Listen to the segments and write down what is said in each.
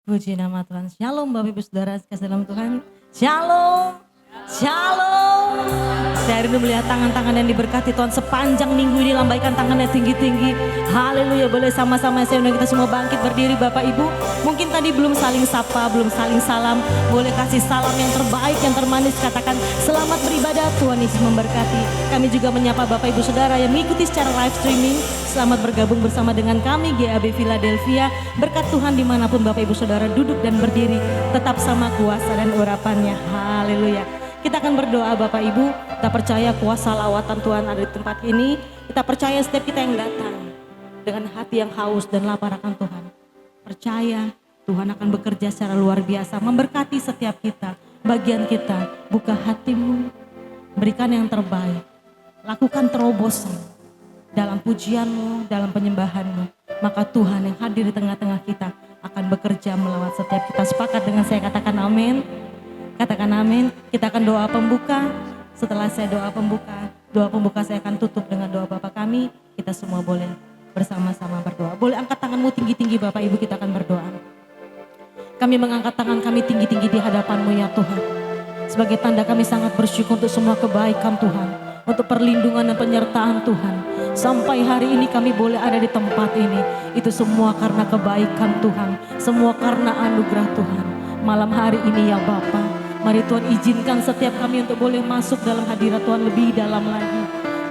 Puji nama Tuhan. Shalom Bapak Ibu Saudara kasih dalam Tuhan. Shalom. Shalom. Saya rindu melihat tangan-tangan yang diberkati Tuhan sepanjang minggu ini. Lambaikan tangannya tinggi-tinggi. Haleluya. Boleh sama-sama saya undang kita semua bangkit berdiri Bapak Ibu. Mungkin tadi belum saling sapa, belum saling salam. Boleh kasih salam yang terbaik, yang termanis. Katakan selamat beribadah, Tuhan Yesus memberkati. Kami juga menyapa Bapak Ibu Saudara yang mengikuti secara live streaming. Selamat bergabung bersama dengan kami GAB Philadelphia. Berkat Tuhan dimanapun Bapak Ibu Saudara duduk dan berdiri. Tetap sama kuasa dan urapannya. Haleluya. Kita akan berdoa Bapak Ibu. Kita percaya kuasa lawatan Tuhan ada di tempat ini. Kita percaya setiap kita yang datang dengan hati yang haus dan lapar akan Tuhan. Percaya Tuhan akan bekerja secara luar biasa. Memberkati setiap kita. Bagian kita. Buka hatimu. Berikan yang terbaik. Lakukan terobosan. Dalam pujianmu, dalam penyembahanmu. Maka Tuhan yang hadir di tengah-tengah kita akan bekerja melawat setiap kita. Sepakat dengan saya, katakan amin. Katakan amin. Kita akan doa pembuka. Setelah saya doa pembuka saya akan tutup dengan doa Bapa kami. Kita semua boleh bersama-sama berdoa. Boleh angkat tanganmu tinggi-tinggi Bapak Ibu, kita akan berdoa. Kami mengangkat tangan kami tinggi-tinggi di hadapan-Mu ya Tuhan. Sebagai tanda kami sangat bersyukur untuk semua kebaikan Tuhan. Untuk perlindungan dan penyertaan Tuhan. Sampai hari ini kami boleh ada di tempat ini. Itu semua karena kebaikan Tuhan. Semua karena anugerah Tuhan. Malam hari ini ya Bapa, mari Tuhan izinkan setiap kami untuk boleh masuk dalam hadirat Tuhan lebih dalam lagi.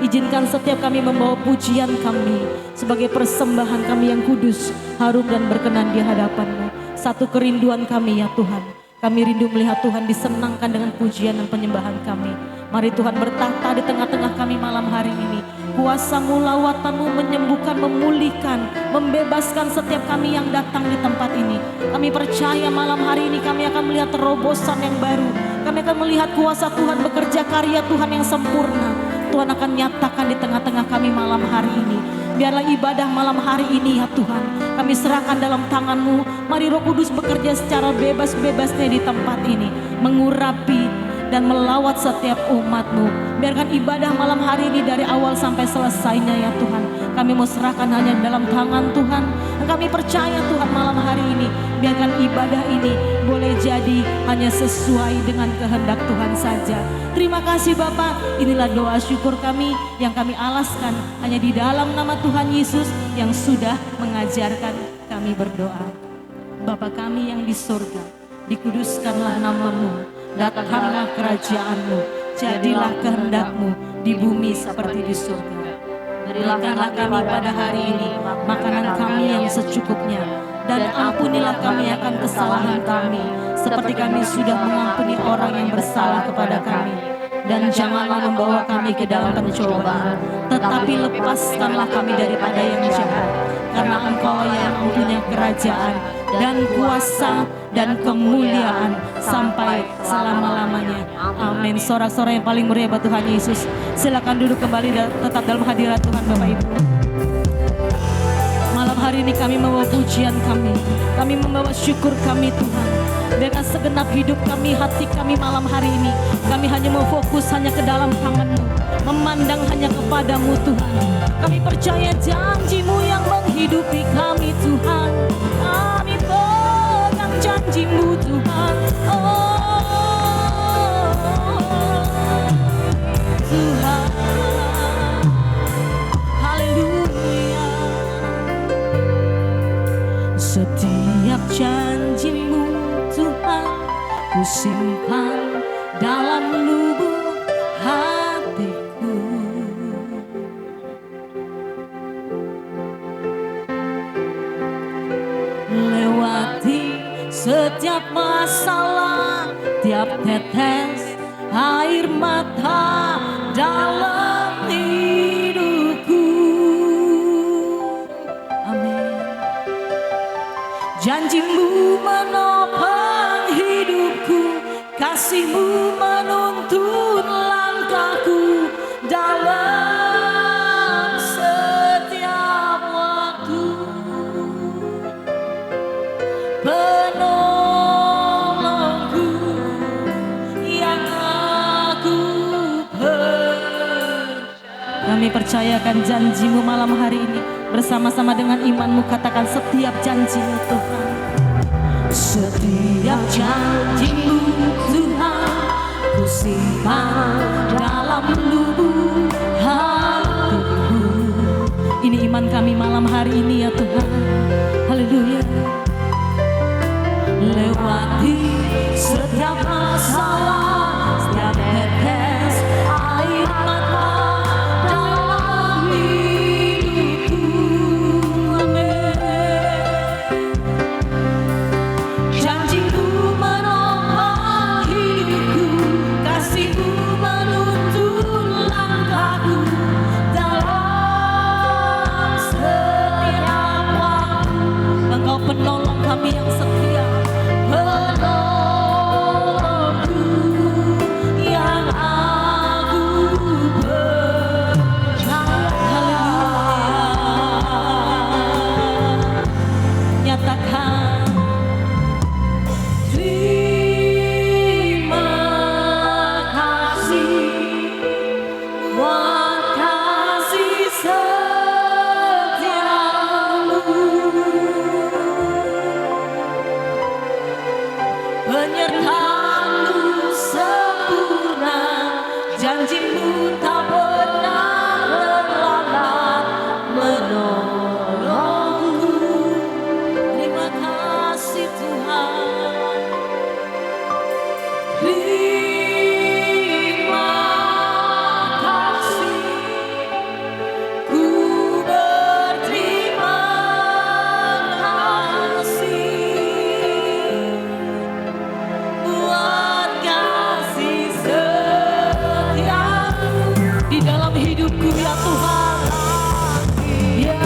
Izinkan setiap kami membawa pujian kami sebagai persembahan kami yang kudus, harum dan berkenan di hadapan-Mu. Satu kerinduan kami ya Tuhan. Kami rindu melihat Tuhan disenangkan dengan pujian dan penyembahan kami. Mari Tuhan bertahta di tengah-tengah kami malam hari ini. Kuasa-Mu, lawatan-Mu menyembuhkan, memulihkan, membebaskan setiap kami yang datang di tempat ini. Kami percaya malam hari ini kami akan melihat terobosan yang baru. Kami akan melihat kuasa Tuhan bekerja, karya Tuhan yang sempurna. Tuhan akan nyatakan di tengah-tengah kami malam hari ini. Biarlah ibadah malam hari ini ya Tuhan, kami serahkan dalam tangan-Mu. Mari Roh Kudus bekerja secara bebas-bebasnya di tempat ini. Mengurapi dan melawat setiap umat-Mu. Biarkan ibadah malam hari ini dari awal sampai selesainya ya Tuhan. Kami mau serahkan hanya dalam tangan Tuhan. Dan kami percaya Tuhan malam hari ini. Biarkan ibadah ini boleh jadi hanya sesuai dengan kehendak Tuhan saja. Terima kasih Bapa. Inilah doa syukur kami yang kami alaskan hanya di dalam nama Tuhan Yesus yang sudah mengajarkan kami berdoa. Bapa kami yang di surga, dikuduskanlah nama-Mu, datanglah kerajaan-Mu, jadilah kehendak-Mu di bumi seperti di surga. Berikanlah kami pada hari ini makanan kami yang secukupnya, dan ampunilah kami akan kesalahan kami, seperti kami sudah mengampuni orang yang bersalah kepada kami. Dan janganlah membawa kami ke dalam pencobaan, tetapi lepaskanlah kami daripada yang jahat. Karena Engkau yang mempunyai kerajaan dan kuasa dan kemuliaan sampai selama-lamanya. Amin. Sorak-sorak yang paling meriah buat Tuhan Yesus. Silakan duduk kembali dan tetap dalam hadirat Tuhan Bapak Ibu. Malam hari ini kami membawa pujian kami. Kami membawa syukur kami Tuhan. Dengan segenap hidup kami, hati kami malam hari ini, kami hanya mau fokus hanya ke dalam tangan-Mu, memandang hanya kepadamu Tuhan. Kami percaya janji-Mu yang menghidupi kami Tuhan. Kami pegang janji-Mu Tuhan. Oh Tuhan, haleluya. Setiap janji-Mu Tuhan, ku simpan dalam lubuk hatiku. Lewati setiap masalah, tiap tetes air mata dalam hidupku. Amin. Janji-Mu menopang hidupku, kasih-Mu menuntun langkahku dalam setiap waktu. Penolongku yang aku percaya. Kami percayakan janji-Mu malam hari ini. Bersama-sama dengan iman-Mu katakan setiap janji-Mu Tuhan. Setiap janji-Mu Tuhan ku simpan dalam lubuk hatiku. Ini iman kami malam hari ini ya Tuhan. Haleluya. Lewati setiap masalah, setiap tetes air mata dalam hidupku. Amin. Janji-Mu menopang hidupku, kasih-Mu menuntun langkahku dalam setiap waktu. Engkau penolong kami yang setia, penolongku yang aku percaya. Nyatakan terima kasih buat kasih setiamu, penyertaan-Mu sempurna, janji-Mu tak pernah terlambat menolongku. Terima kasih Tuhan. Terima kasih, ku berterima kasih buat kasih setia-Mu di dalam hidupku ya Tuhan. Ya,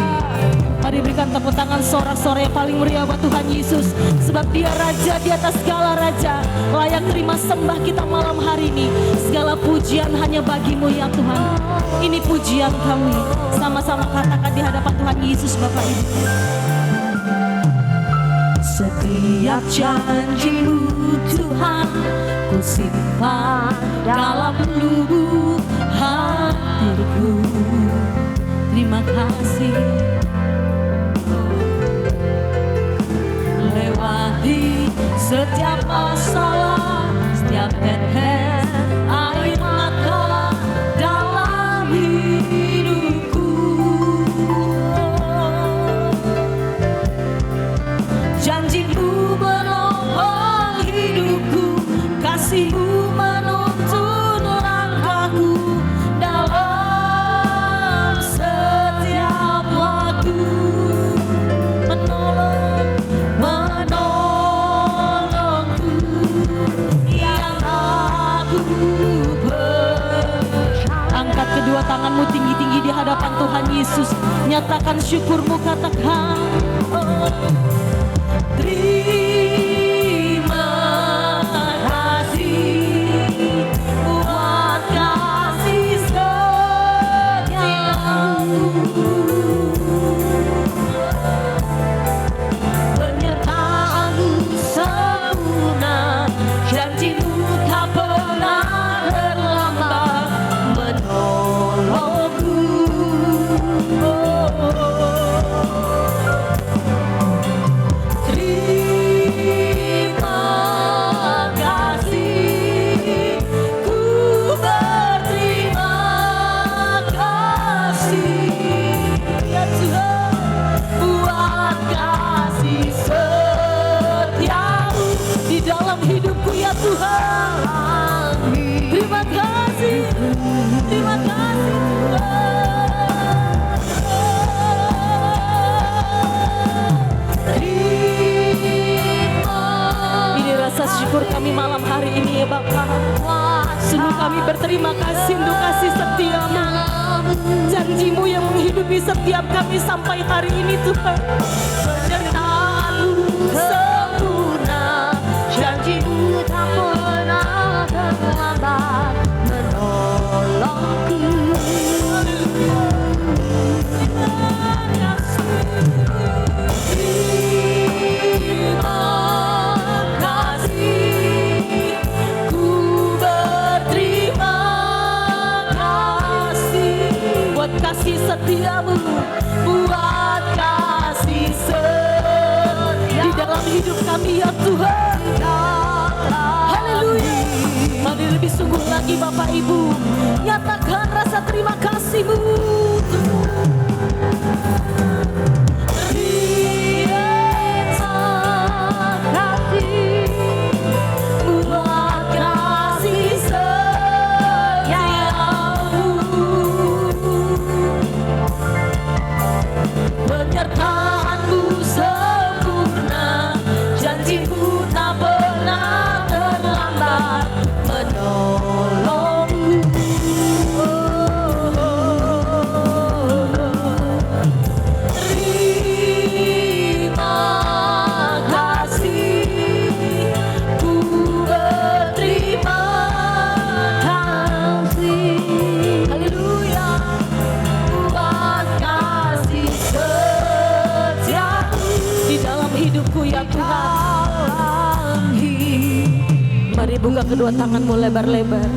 mari berikan tepuk tangan sorak-sorai yang paling meriah buat Tuhan Yesus, sebab Dia Raja di atas segala raja, layak terima sembah kita malam hari ini. Segala pujian hanya bagi-Mu ya Tuhan. Ini pujian kami, sama-sama katakan di hadapan Tuhan Yesus Bapak Ibu. Setiap janji-Mu Tuhan ku simpan dalam lubuk hatiku. Terima kasih. Lewati setiap masalah, setiap tetes air mata dalam hidupku. Janji-Mu menopang hidupku, kasih-Mu menuntun langkahku dalam setiap waktu. Menolongku yang aku percaya. Angkat kedua tanganmu tinggi-tinggi di hadapan Tuhan Yesus. Nyatakan syukur-Mu, katakan terima kasih buat kasih setiamu, penyertaan-Mu sempurna, janji-Mu tak pernah terlambat menolongku. Terima kasih, ku berterima kasih ya Tuhan buat kasih setiamu di dalam hidupku ya Tuhan. Terima kasih, terima kasih Tuhan. Ini rasa syukur kami malam hari ini ya Bapa. Sungguh kami berterima kasih untuk kasih setia-Mu, janji-Mu yang menghidupi setiap kami sampai hari ini Tuhan. Penyertaan-Mu sempurna, janji-Mu tak pernah terlambat menolongku. Terima kasih, ku berterima kasih buat kasih setiamu, buat kasih setiamu. dalam hidup kami ya Tuhan. Haleluya. Mari lebih sungguh lagi Bapak Ibu, nyatakan rasa terima kasih-Mu. Mari buka kedua tanganmu lebar-lebar.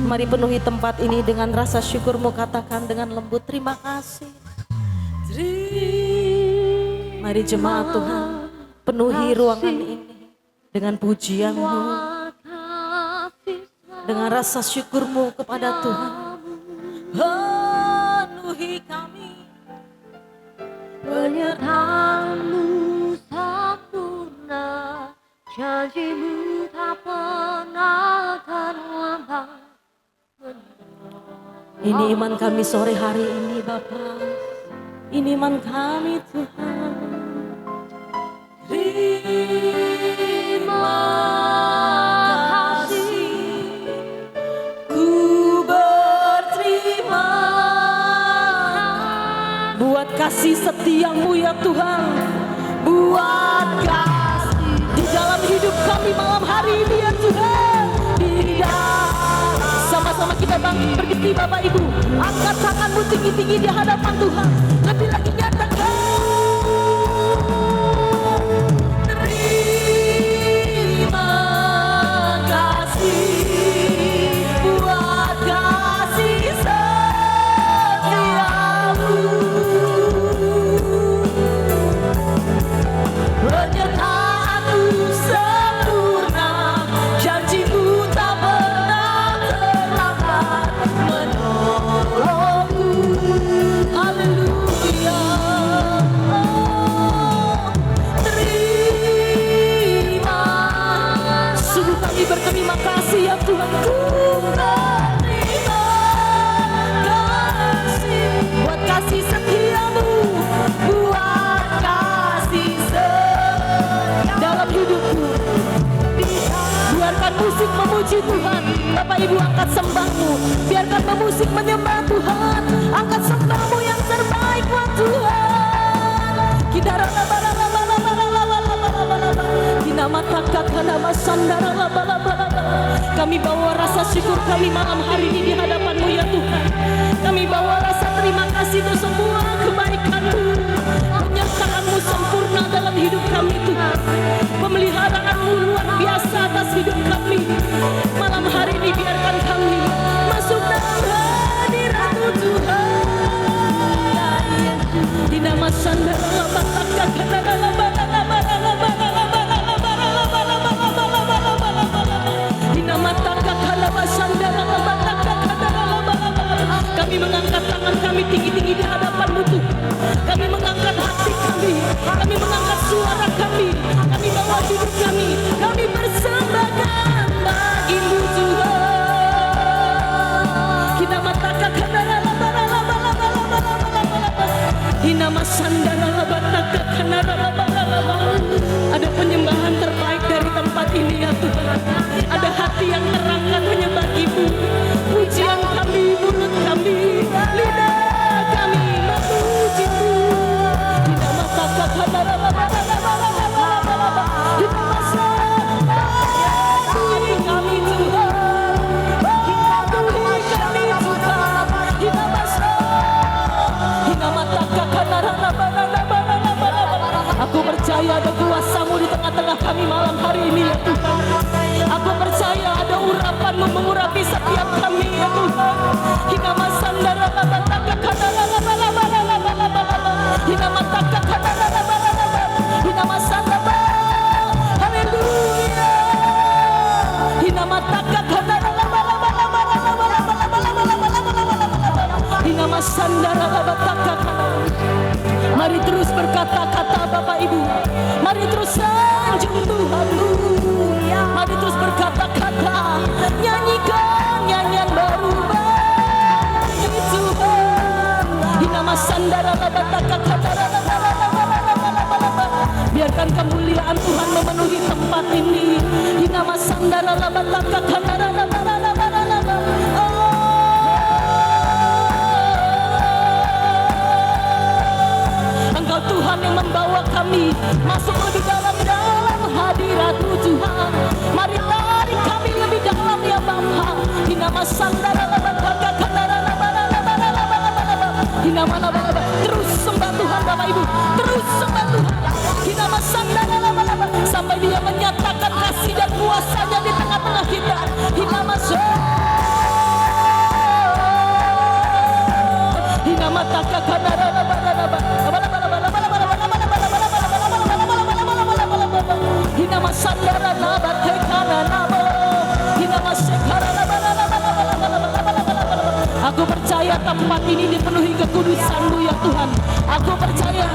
Mari penuhi tempat ini dengan rasa syukurmu. Katakan dengan lembut terima kasih. Mari jemaat Tuhan, penuhi ruangan ini dengan pujianmu, dengan rasa syukurmu kepada Tuhan. Penuhi kami. Penyertaanmu sempurna, janjimu tak pernah terlambat. Ini iman kami sore hari ini Bapa. Ini iman kami Tuhan. Terima kasih, ku berterima buat kasih setiamu ya Tuhan. Buat kasih di dalam hidup kami malam hari ini ya Tuhan. Sama-sama kita bangkit berdiri Bapak Ibu. Angkat tanganmu tinggi-tinggi di hadapan Tuhan. Lebih lagi nyatakan terima kasih buat kasih setiamu. Penyertaanmu sempurna, janjimu tak pernah terlambat menolongku. Haleluya. Terima. Sungguh kami berterima kasih ya Tuhan. Ku berterima kasih buat kasih setiamu, buat kasih setia dalam hidupku. Biarkan musik memuji Tuhan. Bapak Ibu angkat sembahmu. Biarkan pemusik menyembah Tuhan. Angkat sembahmu yang terbaik buat Tuhan. Kami bawa rasa syukur kami malam hari ini di hadapan-Mu ya Tuhan. Kami bawa rasa terima kasih untuk semua kebaikan-Mu. Penyertaan-Mu sempurna dalam hidup kami Tuhan. Pemeliharaan-Mu luar biasa atas hidup kami. Malam hari ini biarkan kami masuk dalam hadirat-Mu Tuhan. Di nama Sandara kami mengangkat tangan kami tinggi-tinggi di hadapan-Mu Tuhan. Kami mengangkat hati kami mengangkat suara kami bawa hidup kami persembahkan bagi-Mu Tuhan. Kita matakan ada penyembahan terbaik dari tempat ini ya Tuhan. Ada hati yang terangkat hanya bagi-Mu. Pujian kami, mulut kami, lidah kami memuji-Mu. Di nama kami Tuhan. Aku percaya ada kuasa-Mu di tengah-tengah kami malam hari ini ya Tuhan. Aku percaya ada urapan-Mu mengurapi setiap kami ya Tuhan. Mari terus berkata-kata Bapak Ibu. Mari terus sanjung Tuhanmu. Mari terus berkata-kata. Nyanyikan nyanyian baru bagi Tuhan. Hinama sandara labataka katara labalaba. Biarkan kemuliaan Tuhan memenuhi tempat ini. Hinama sandara labataka katara labalaba. Engkau Tuhan yang membawa kami masuk lebih dalam hadirat-Mu Tuhan. Mari tarik kami lebih dalam ya Bapa. Hinama sandara labataka katara labalaba. Hinama labalaba. Terus sembah Tuhan Bapak Ibu. Terus sembah Tuhan. Hinama sandara labalaba. Sampai Dia menyatakan kasih dan kuasa-Nya di tengah-tengah kita. Hinama Hinama taka katara labalaba. Hinama sandara labatekana namo. Hinama sekara Aku percaya tempat ini dipenuhi kekudusan-Mu ya Tuhan. Aku percaya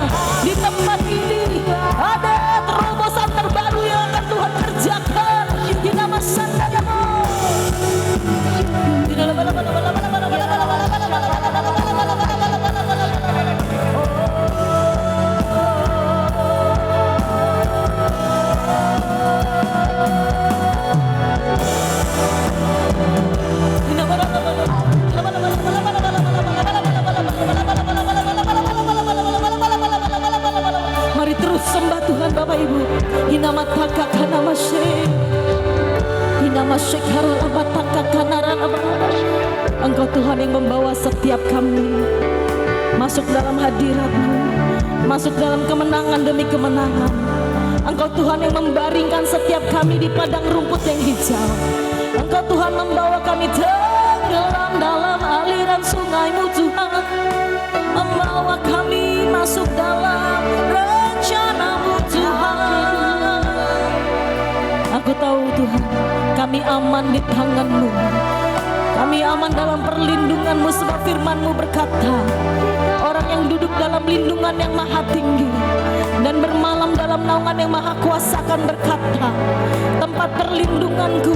di tempat ini ada terobosan terbaru yang akan Tuhan kerjakan. Hinama sandara Mari terus sembah Tuhan Bapak Ibu. Hinama taka kana mashe. Hinama shekara labataka kana raba. Engkau Tuhan yang membawa setiap kami masuk dalam hadirat-Mu, masuk dalam kemenangan demi kemenangan. Engkau Tuhan yang membaringkan setiap kami di padang rumput yang hijau. Engkau Tuhan membawa kami tenggelam dalam aliran sungai-Mu Tuhan. Membawa kami masuk dalam rencana-Mu Tuhan. Aku tahu Tuhan, kami aman di tangan-Mu. Kami aman dalam perlindungan-Mu sebab firman-Mu berkata, orang yang duduk dalam lindungan yang maha tinggi dan bermalam dalam naungan yang maha kuasa akan berkata, tempat perlindunganku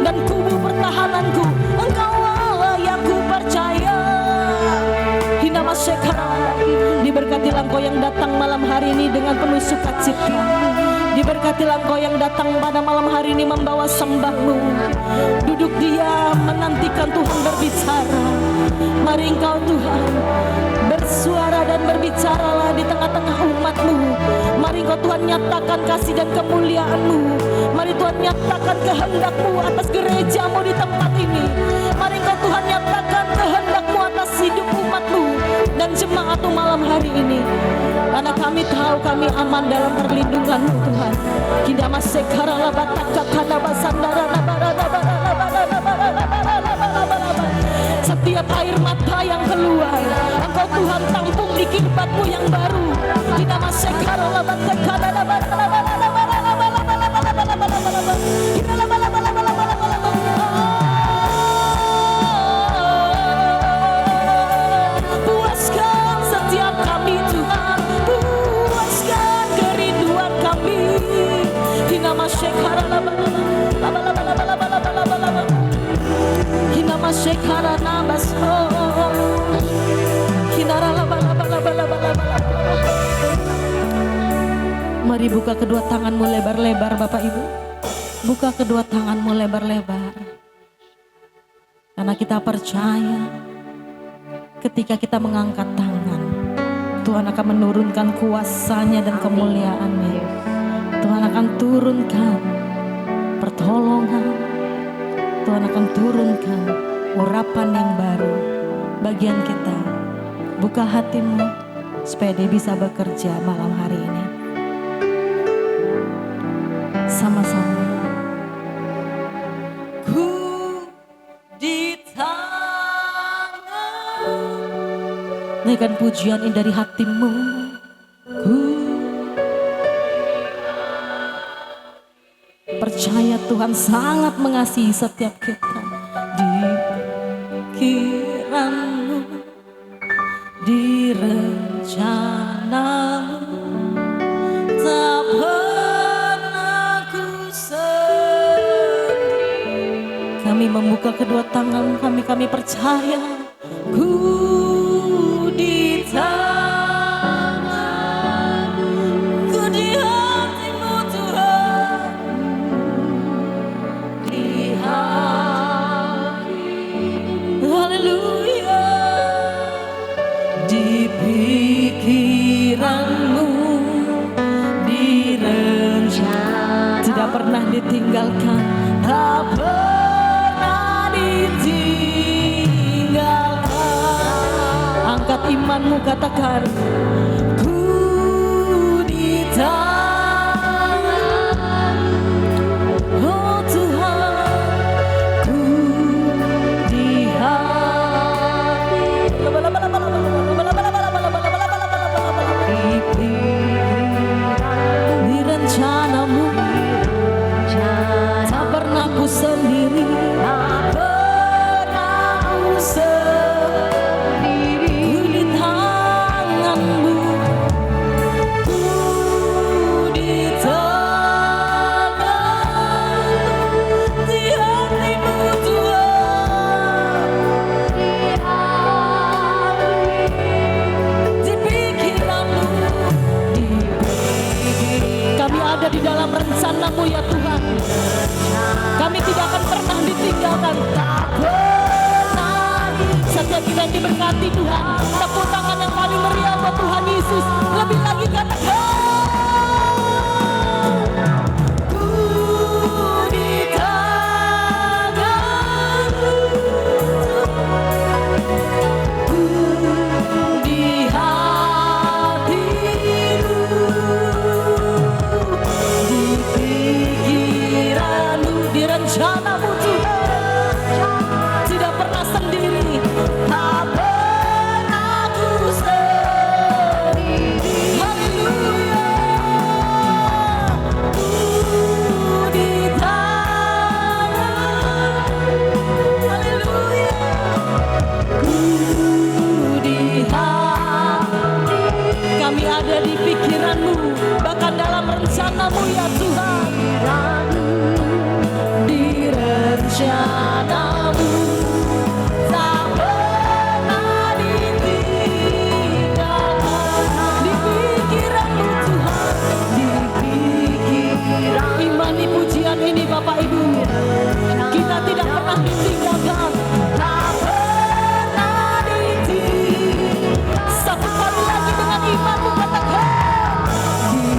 dan kubu pertahananku, Engkau Allah yang ku percaya. Hinama sekara. Diberkatilah Engkau yang datang malam hari ini dengan penuh sukacita. Diberkatilah Engkau yang datang pada malam hari ini membawa sembah-Mu. Duduk diam menantikan Tuhan berbicara. Mari Engkau Tuhan bersuara dan berbicaralah di tengah-tengah umat-Mu. Mari Engkau Tuhan nyatakan kasih dan kemuliaan-Mu. Mari Tuhan nyatakan kehendak-Mu atas gereja-Mu di tempat ini. Mari Engkau Tuhan nyatakan kehendak-Mu atas hidup umat-Mu dan jemaat-Mu malam hari ini. Karena kami tahu kami aman dalam perlindungan-Mu Tuhan. Kidama sekara labataka kanaba sandara setiap air mata yang keluar, Engkau Tuhan tampung di kirbat-Mu yang baru. Kidama sekara labataka puaskan setiap kami Tuhan. Puaskan kerinduan kami. Hinama sekara Hinama sekara nabaso. Hinara Mari buka kedua tanganmu lebar-lebar Bapak Ibu. Buka kedua tanganmu lebar-lebar. Karena kita percaya ketika kita mengangkat tangan, Tuhan akan menurunkan kuasa-Nya dan kemuliaan-Nya. Tuhan akan turunkan pertolongan. Tuhan akan turunkan urapan yang baru bagian kita. Buka hatimu supaya Dia bisa bekerja malam hari ini. Sama-sama. Ku di tangan. Naikkan pujian ini dari hatimu. Ku percaya Tuhan sangat mengasihi setiap kita. Di pikiranmu, di rencana kami membuka kedua tangan kami percaya ku di tangan, ku di hatimu Tuhan, di hati, haleluya, di pikiranmu, di rencana, tidak pernah ditinggalkan, tak pernah ditinggalkan. Angkat imanmu, katakan ku di tangan, oh Tuhan, ku di hati, di rencanamu, tak pernah ku sendiri, tak pernah ku sendiri, ku di tanganmu, ku di tangan, di hatimu Tuhan, di pikiranmu, kami ada di dalam rencanamu ya Tuhan. Kami tidak akan pernah ditinggalkan, tak pernah. Setiap kita yang diberkati Tuhan, tepuk tangan yang paling meriah buat Tuhan Yesus. Lebih lagi katakan ku di tanganmu, ku di hatimu, di pikiranmu, di rencanamu Tuhan. Tidak pernah sendiri, tak pernah ku sendiri, haleluya, ku di tangan, haleluya, ku di hati, kami ada di pikiranmu, bahkan dalam rencanamu ya Tuhan, di rencanamu, tak pernah ditinggalkan, di pikiranmu Tuhan, di pikiran. Imani pujian ini Bapak Ibu, kita tidak pernah ditinggalkan, tak pernah ditinggalkan. Satu kali lagi dengan imanmu katakan di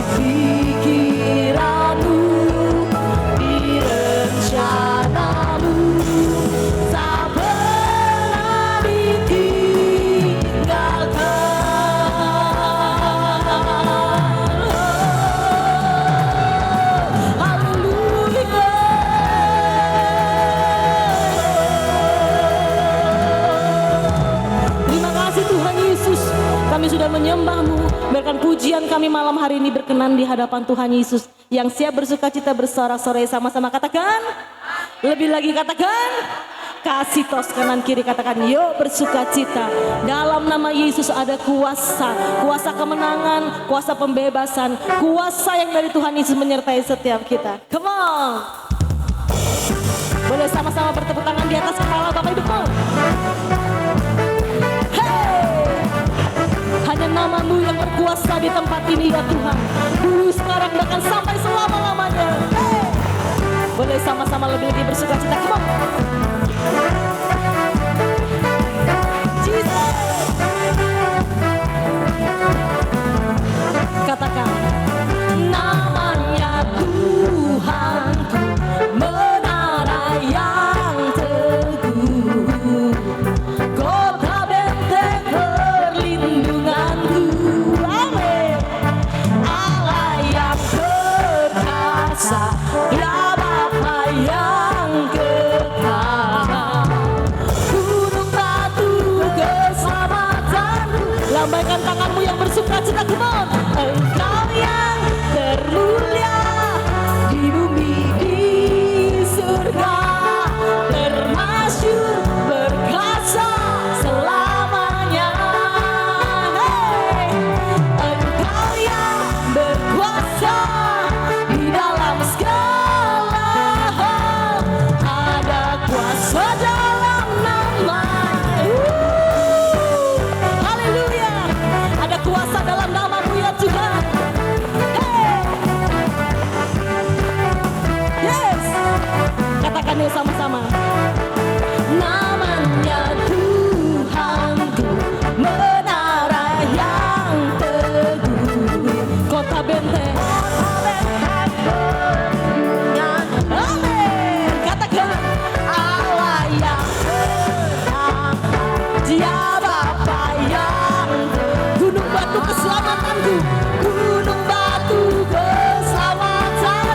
pikiranmu, di rencanamu, tak pernah ditinggalkan. Haleluya. Terima kasih Tuhan Yesus, kami sudah menyembah-Mu. Biarkan pujian kami malam hari ini berkenan di hadapan Tuhan Yesus. Yang siap bersuka cita bersorak-sorai sama-sama katakan. Lebih lagi katakan. Kasih tos kanan kiri katakan yuk bersuka cita. Dalam nama Yesus ada kuasa. Kuasa kemenangan, kuasa pembebasan. Kuasa yang dari Tuhan Yesus menyertai setiap kita. Come on. Boleh sama-sama bertepuk tangan di atas kepala Bapak Ibu. Hanya nama-Mu yang berkuasa di tempat ini ya Tuhan. Dulu, sekarang, bahkan sampai selama-lamanya. Boleh sama-sama lebih bersuka cita. Come on. Jesus. Katakan namanya Tuhanku, menara yang teguh, kota benteng perlindunganku. Amin. Allah yang perkasa, ya Bapa yang kekal, gunung batu keselamatanku. Lambaikan tanganmu yang bersuka cita, come on. Engkau yang termulia di bumi di surga, termasyur berkasa selamanya. Hey, Engkau yang berkuasa di dalam segala katakan ya sama-sama. Namanya Tuhanku, menara yang teguh, kota benteng. Amin. Katakan Allah yang menang, Dia Bapa yang gunung batu keselamatanku, gunung batu keselamatan.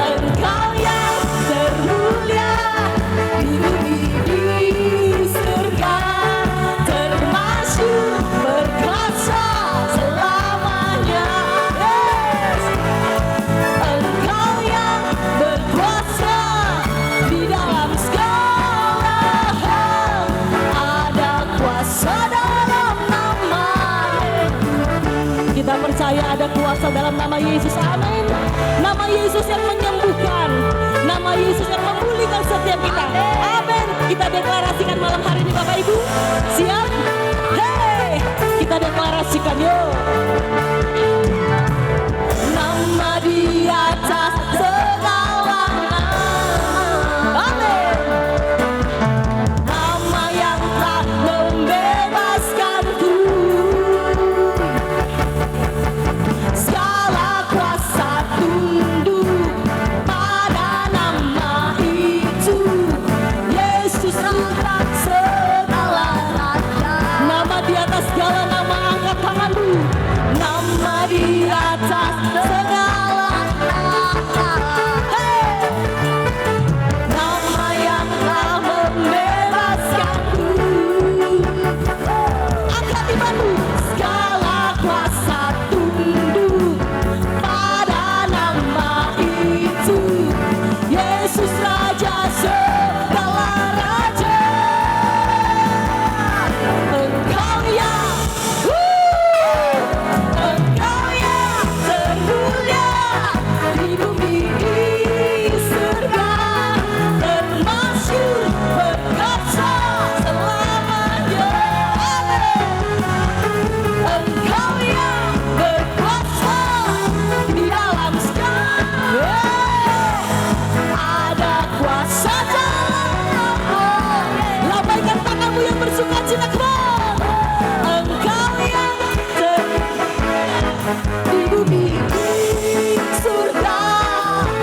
Engkau yang termulia di bumi di surga, termasyur berkuasa selamanya. Yes. Engkau yang berkuasa di dalam segala hal, ada kuasa dalam nama Yesus. Kita percaya ada kuasa dalam nama Yesus. Amin. Nama Yesus yang menyembuhkan, nama Yesus yang memulihkan setiap kita. Amin. Kita deklarasikan malam hari ini Bapak Ibu. Siap? Hey, kita deklarasikan yuk. Nama di atas segala nama. Amin. Nama yang telah membebaskanku. Segala kuasa tunduk pada nama itu. Yesus atas segala raja. Nama di atas segala nama, angkat tanganmu. Nama di atas segala nama. Hey! Nama yang telah membebaskanku. Angkat imanmu. Segala kuasa tunduk pada nama itu. Yesus Raja segala raja. Engkau yang Engkau yang termulia di bumi di surga, termasyur berkuasa selamanya. Engkau yang berkuasa di dalam segala, ada kuasa dalam nama. Lambaikan tanganmu yang bersukacita, come on. Engkau yang di bumi di surga,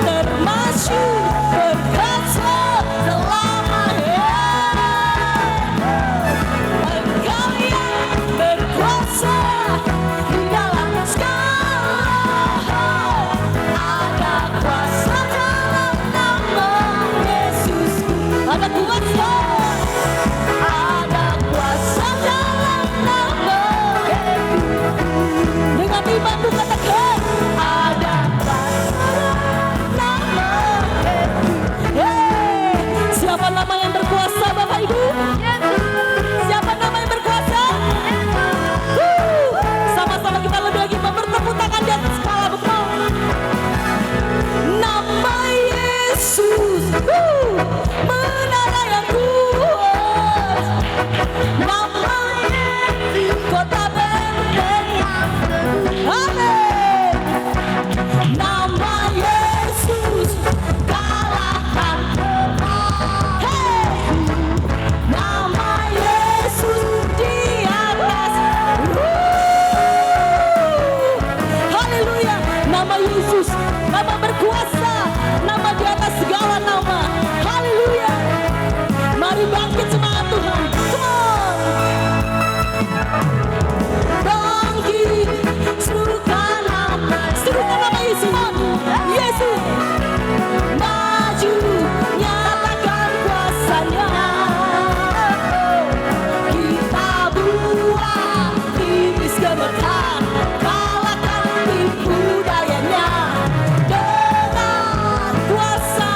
termasyur berkuasa selamanya. Engkau yang berkuasa di dalam segala hal, ada kuasa dalam nama Yesus. Ada kuasa, ada kuasa dalam nama Yesus. Dengan imanmu katakan ada kuasa dalam nama Yesus. Yeay. Siapa nama yang berkuasa Bapak Ibu? Siapa nama yang berkuasa? Sama-sama kita lebih lagi bertepuk tangan di atas kepala betul. Nama Yesus, menara yang kuat. Nama Yesus, kota benteng yang teguh. Amin. Nama Yesus, kalahkan kematian. Hey. Nama Yesus di atas. Haleluya. Nama Yesus, nama berkuasa, nama di atas segala nama. Haleluya. Mari bangkit semangat Tuhan. Come on. Bangkit, serukan nama Yesus. Yesus. Maju, nyatakan kuasanya. Kita buat iblis gemetar, kalahkan tipu dayanya. Dengan kuasa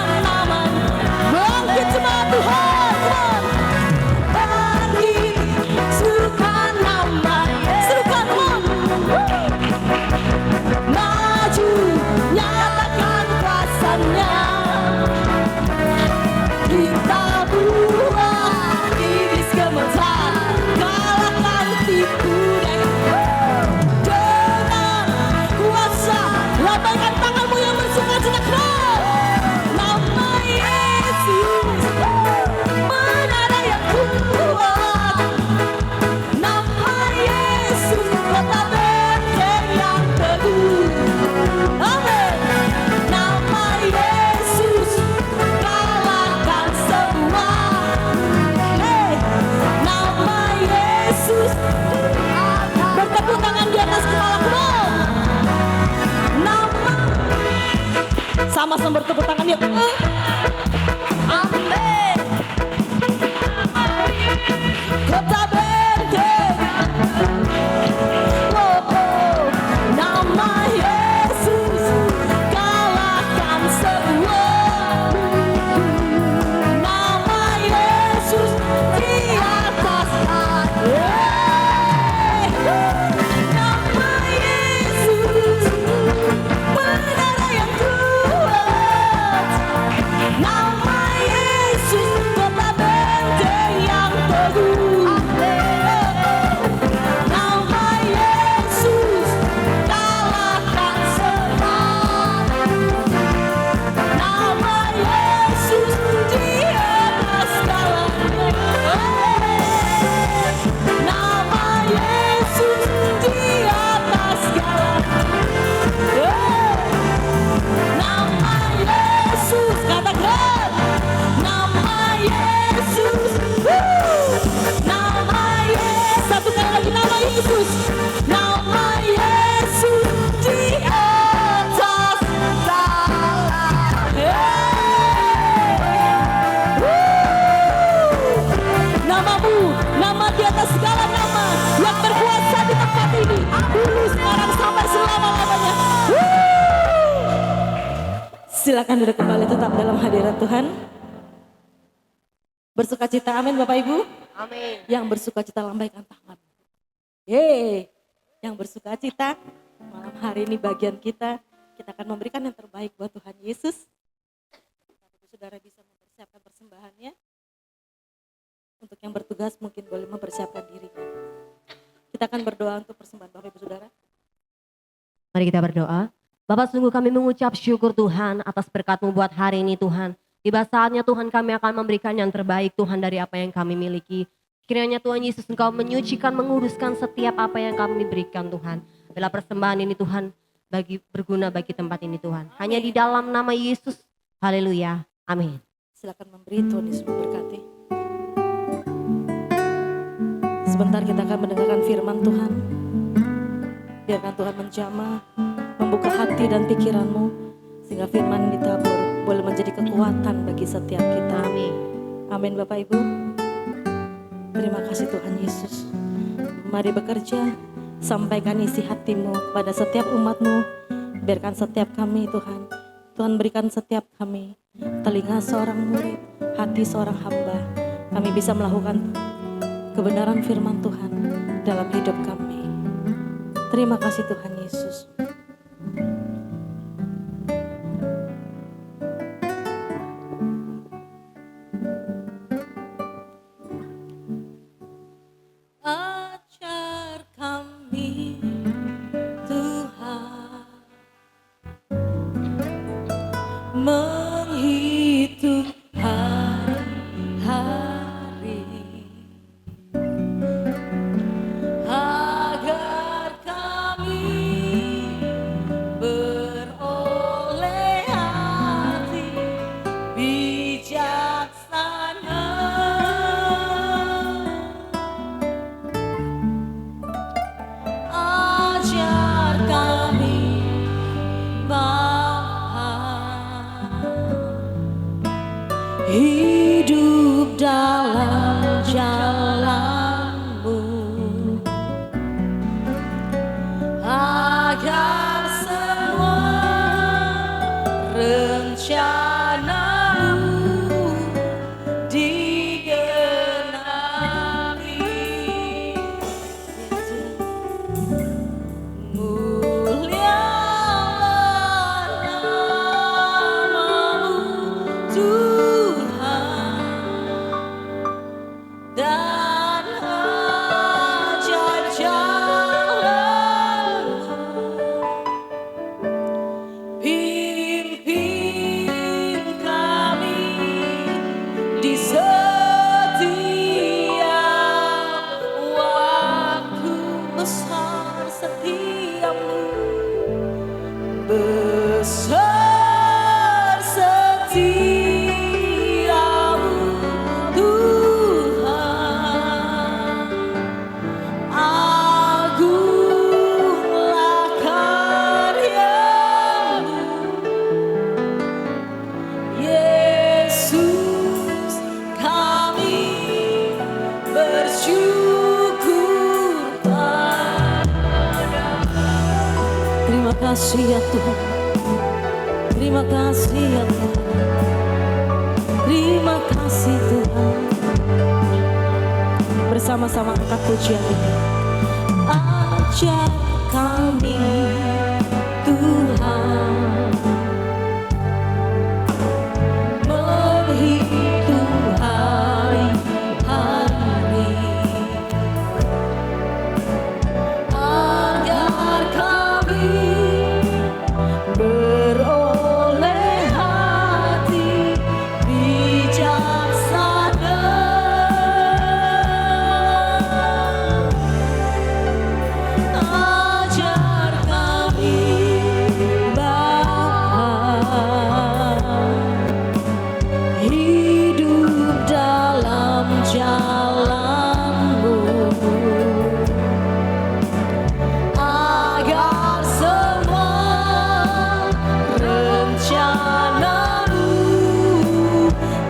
sama-sama bertepuk tangan yuk. Amin. Kota Benteng. Oh, oh. Nama Yesus kalahkan semua. Nama Yesus di atas. Nama Yesus menara yang kuat. Nama Yesus kota benteng yang teguh. Nama Yesus kalahkan semua. Nama Yesus di atas segalanya. Nama Yesus di atas segalanya. Nama Yesus, katakan nama Yesus. Nama Yesus, satu kali lagi nama Yesus. Nama Yesus di atas segalanya. Namamu, nama di atas segala nama yang berkuasa di tempat ini. Dulu, sekarang, sampai selama-lamanya. Silakan duduk kembali tetap dalam hadirat Tuhan. Bersukacita, amin Bapak Ibu. Amin. Yang bersukacita lambaikan tangan. Yeay, yang bersukacita malam hari ini bagian kita akan memberikan yang terbaik buat Tuhan Yesus. Bapak Ibu Saudara bisa mempersiapkan persembahannya. Untuk yang bertugas mungkin boleh mempersiapkan dirinya. Kita akan berdoa untuk persembahan Bapak Ibu Saudara. Mari kita berdoa. Bapak, sungguh kami mengucap syukur Tuhan atas berkat-Mu buat hari ini Tuhan. Tiba saatnya Tuhan kami akan memberikan yang terbaik Tuhan dari apa yang kami miliki. Kiranya Tuhan Yesus Engkau menyucikan, menguduskan setiap apa yang kami berikan Tuhan. Bila persembahan ini Tuhan berguna bagi tempat ini Tuhan. Hanya di dalam nama Yesus. Haleluya. Amin. Silakan memberi, Tuhan Yesus memberkati. Sebentar kita akan mendengarkan firman Tuhan. Biarkan Tuhan menjamah, membuka hati dan pikiranmu, sehingga firman ditabur boleh menjadi kekuatan bagi setiap kita. Amin. Amin Bapak Ibu. Terima kasih Tuhan Yesus. Mari bekerja, sampaikan isi hatimu kepada setiap umatmu. Biarkan setiap kami Tuhan, Tuhan berikan setiap kami telinga seorang murid, hati seorang hamba. Kami bisa melakukan kebenaran firman Tuhan dalam hidup kami. Terima kasih Tuhan Yesus. Ajar kami Tuhan menghitung hari-hari agar kami beroleh hati bijaksana. Ajar kami Bapa hidup dalam jalan-Mu, agar semua rencana-Mu digenapi. Mulialah nama-Mu Tuhan, dan ajar jalan-Mu. Pimpin kami di setiap waktu, besar setiap-Mu, besar setiap-Mu Tuhan. Agunglah karya-Mu kasih ya Tuhan. Terima kasih ya Tuhan. Terima kasih Tuhan. Bersama-sama angkat pujian ini. Ajar kami Tuhan menghitung hari-hari, agar kami beroleh hati bijaksana. Ajar kami Bapa hidup dalam jalan-Mu, agar semua rencana-Mu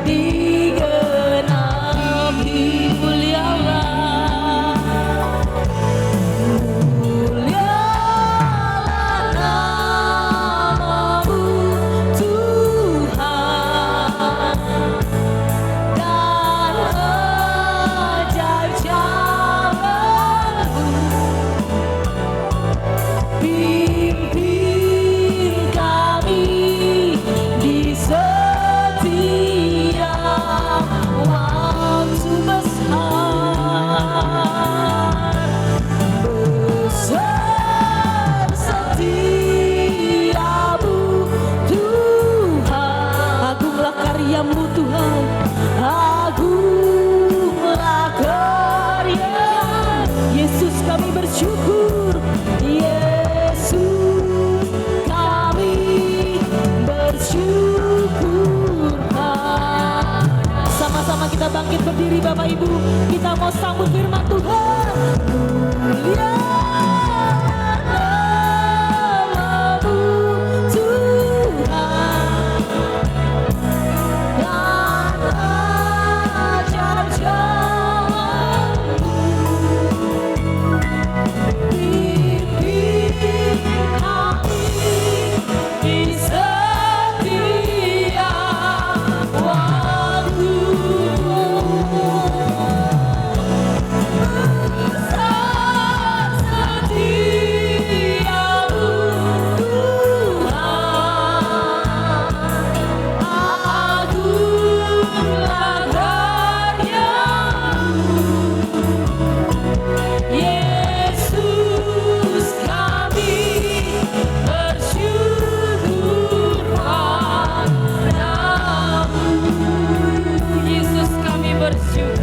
digenapi. Mulialah nama-Mu Tuhan, dan ajaib jalan-Mu. Pimpin kami di setiap waktu besar. Besar setiamu Tuhan. Agunglah karya-Mu Tuhan. Agunglah karya. Yesus kami bersyukur. Yesus kami bersyukur. Sama-sama kita bangkit berdiri Bapak Ibu. Kita mau sambut firman Tuhan. Mulialah nama-Mu Tuhan, dan ajar jalan-Mu. Pimpin kami di setiap waktu. Besar setiamu Tuhan, agunglah karya-Mu. Yesus kami bersyukur padamu. Yesus kami bersyukur.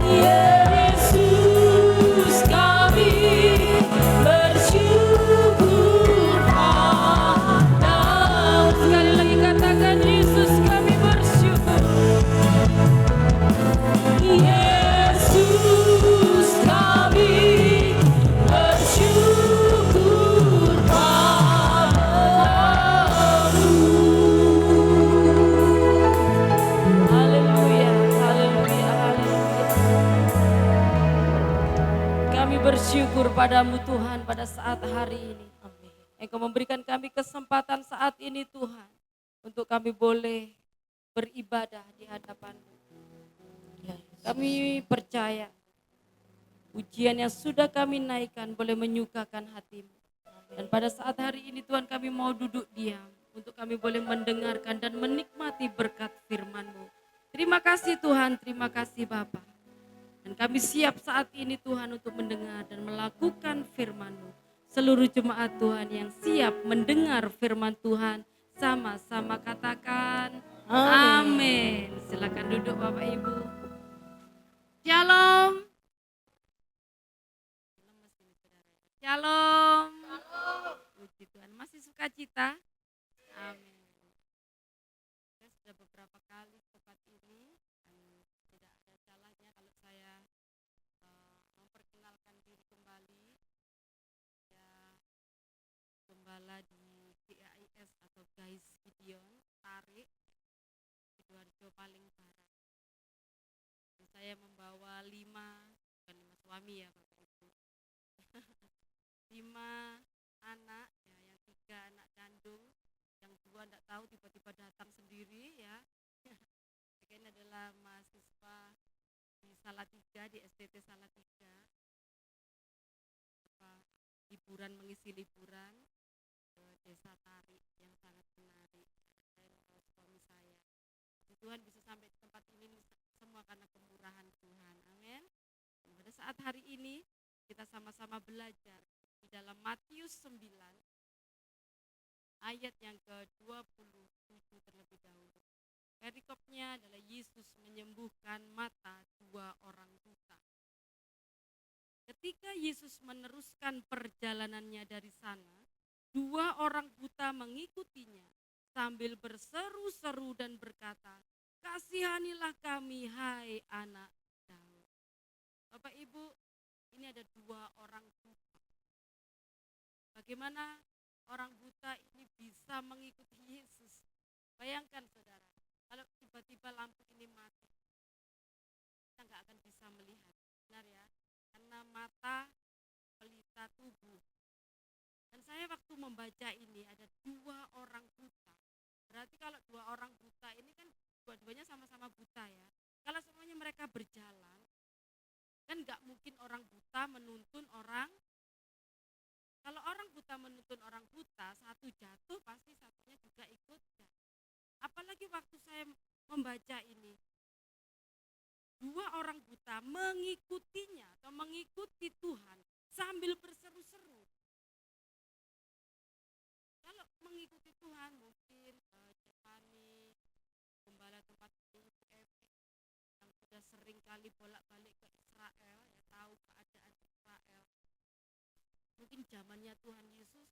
Yesus kami bersyukur padamu. Sekali lagi katakan, Yesus kami bersyukur. Yesus kami bersyukur padamu. Haleluya, haleluya, haleluya. Kami bersyukur padamu Tuhan pada saat hari ini. Engkau memberikan kami kesempatan saat ini Tuhan, untuk kami boleh beribadah di hadapan-Mu. Kami percaya pujian yang sudah kami naikkan boleh menyukakan hati-Mu. Dan pada saat hari ini Tuhan, kami mau duduk diam untuk kami boleh mendengarkan dan menikmati berkat firman-Mu. Terima kasih Tuhan, terima kasih Bapa. Dan kami siap saat ini Tuhan untuk mendengar dan melakukan firman-Mu. Seluruh jemaat Tuhan yang siap mendengar firman Tuhan, sama-sama katakan amin. Silakan duduk Bapak Ibu. Shalom. Shalom. Puji Tuhan. Masih sukacita? Amin. Saya sudah beberapa kali ke tempat ini, dan tidak ada salahnya kalau saya memperkenalkan diri kembali. Ya, gembala di GAIS atau Guys Gideon Tarik, Sidoarjo paling barat. Dan saya membawa 5 suami ya Bapak Ibu. 5 anak ya, yang 3 anak kandung, yang 2 enggak tahu tiba-tiba datang sendiri ya. Mereka ini adalah mahasiswa di Salatiga, di STT Salatiga. Apa, liburan, mengisi liburan ke desa Tari yang sangat menarik. Saya dan suami saya. Tuhan bisa sampai di tempat ini semua karena kemurahan Tuhan. Amin. Pada saat hari ini kita sama-sama belajar di dalam Matius 9 ayat yang ke-27 terlebih dahulu. Perikopnya adalah Yesus menyembuhkan mata 2 orang buta. Ketika Yesus meneruskan perjalanannya dari sana, 2 orang buta mengikutinya sambil berseru-seru dan berkata, "Kasihanilah kami, hai anak Daud." Bapak Ibu, ini ada 2 orang buta. Bagaimana orang buta ini bisa mengikuti Yesus? Bayangkan saudara, kalau tiba-tiba lampu ini mati, kita nggak akan bisa melihat, benar ya? Karena mata pelita tubuh. Dan saya waktu membaca ini ada 2 orang buta. Berarti kalau 2 orang buta ini kan dua-duanya sama-sama buta ya. Kalau semuanya mereka berjalan, kan nggak mungkin orang buta menuntun orang. Kalau orang buta menuntun orang buta, satu jatuh pasti satunya juga ikut jatuh. Apalagi waktu saya membaca ini, 2 orang buta mengikutinya atau mengikuti Tuhan sambil berseru-seru. Kalau mengikuti Tuhan mungkin Jepani, gembala tempat ini yang sudah sering kali bolak-balik ke Israel, ya tahu keadaan Israel. Mungkin zamannya Tuhan Yesus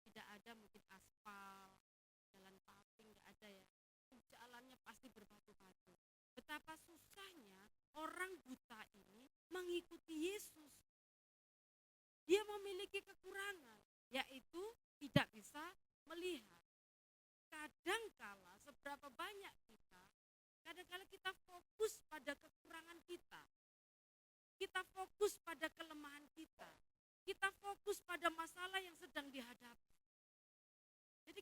tidak ada mungkin aspal, jalan paling nggak ada ya. Jalannya pasti berbatu-batu. Betapa susahnya orang buta ini mengikuti Yesus. Dia memiliki kekurangan, yaitu tidak bisa melihat. Kadangkala seberapa banyak kita, kadangkala kita fokus pada kekurangan kita. Kita fokus pada kelemahan kita. Kita fokus pada masalah yang sedang dihadapi. Jadi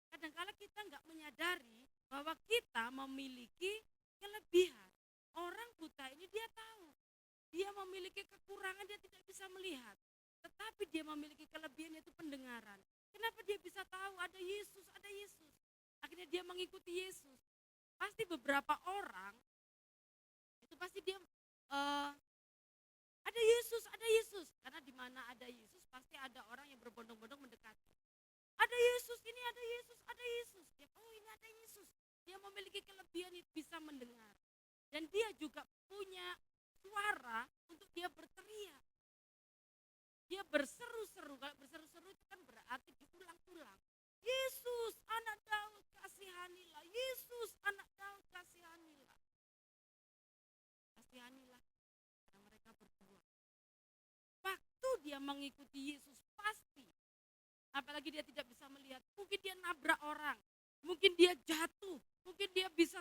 kadangkala kita nggak menyadari bahwa kita memiliki kelebihan. Orang buta ini dia tahu, dia memiliki kekurangan, dia tidak bisa melihat. Tetapi dia memiliki kelebihan yaitu pendengaran. Kenapa dia bisa tahu ada Yesus, ada Yesus? Akhirnya dia mengikuti Yesus. Pasti beberapa orang, itu pasti dia ada Yesus, ada Yesus. Karena di mana ada Yesus pasti ada orang yang berbondong-bondong mendekati. Ada Yesus, ini ada Yesus, ada Yesus. Dia, oh ini ada Yesus. Dia memiliki kelebihan bisa mendengar. Dan dia juga punya suara untuk dia berteriak. Dia berseru-seru. Kalau berseru-seru itu kan berarti diulang-ulang. Yesus, anak Daud, kasihanilah. Yesus, anak Daud, kasihanilah. Kasihanilah. Karena mereka berdua. Waktu dia mengikuti Yesus pasti. Apalagi dia tidak bisa melihat. Mungkin dia nabrak orang. Mungkin dia jatuh. Mungkin dia bisa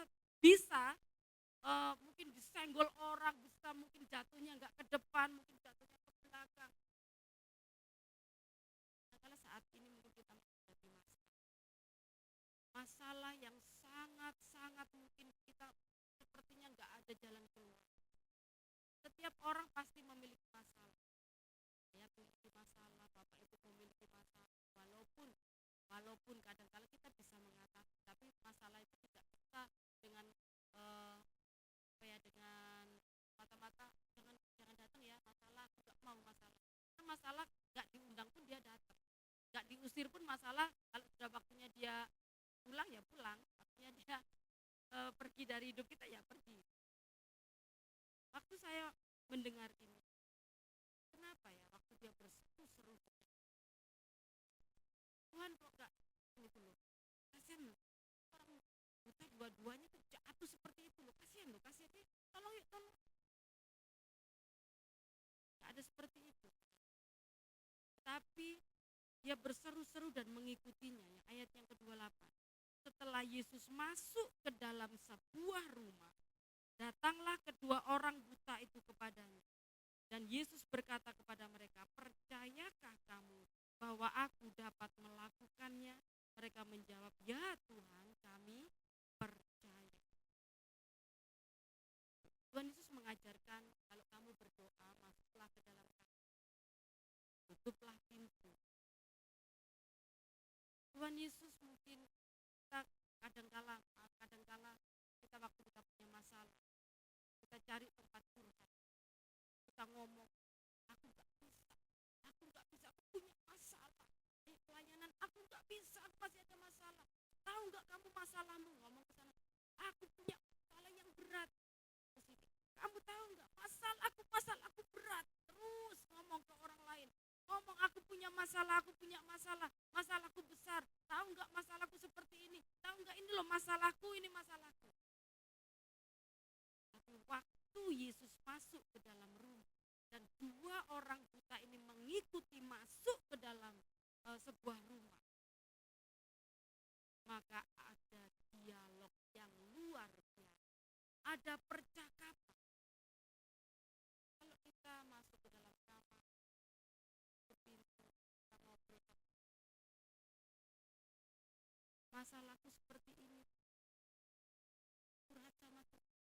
mungkin disenggol orang, bisa mungkin jatuhnya nggak ke depan, mungkin jatuhnya ke belakang. Nah, kalau saat ini mungkin kita menghadapi masalah yang sangat-sangat mungkin kita sepertinya nggak ada jalan keluar. Setiap orang pasti memiliki masalah. Saya memiliki masalah, Bapak Ibu memiliki masalah. Walaupun kadang-kala kita bisa mengatasi, tapi masalah itu tidak bisa dengan dengan mata-mata jangan datang ya, masalah aku gak mau masalah. Kan masalah gak diundang pun dia datang, gak diusir pun masalah. Kalau sudah waktunya dia pulang ya pulang, waktunya dia pergi dari hidup kita ya pergi. Waktu saya mendengar ini, kenapa ya waktu dia berseru-seru, Tuhan kok gak ini dulu, kasihan loh orang buta dua-duanya tuh jatuh seperti itu loh, kasihan tolong yuk tolong. Gak ada seperti itu. Tapi dia berseru-seru dan mengikutinya ya, ayat yang ke-28. Setelah Yesus masuk ke dalam sebuah rumah, datanglah kedua orang buta itu kepadanya. Dan Yesus berkata kepada mereka, percayakah kamu bahwa aku dapat melakukannya? Mereka menjawab, ya Tuhan, kami percaya. Tuhan Yesus mengajarkan, kalau kamu berdoa, masuklah ke dalam kamar, tutuplah pintu. Tuhan Yesus mungkin kita kadangkala kita waktu kita punya masalah, kita cari tempat curhat, kita ngomong, aku nggak bisa, aku punya masalah. Pelayanan aku nggak bisa, aku masih ada masalah. Tahu nggak kamu masalahmu? Ngomong ke sana, aku punya masalah yang berat. Kamu tahu nggak masalah aku berat. Terus ngomong ke orang lain, ngomong aku punya masalahku besar. Tahu nggak masalahku seperti ini? Tahu nggak ini loh masalahku, ini masalahku. Tapi waktu Yesus masuk ke dalam rumah dan dua orang buta ini mengikuti masuk ke dalam sebuah rumah, maka ada dialog yang luar biasa, ada percakapan. Kalau kita masuk ke dalam kamar, ke pintu, kita ngobrol, masalahku seperti ini, curhat sama Tuhan.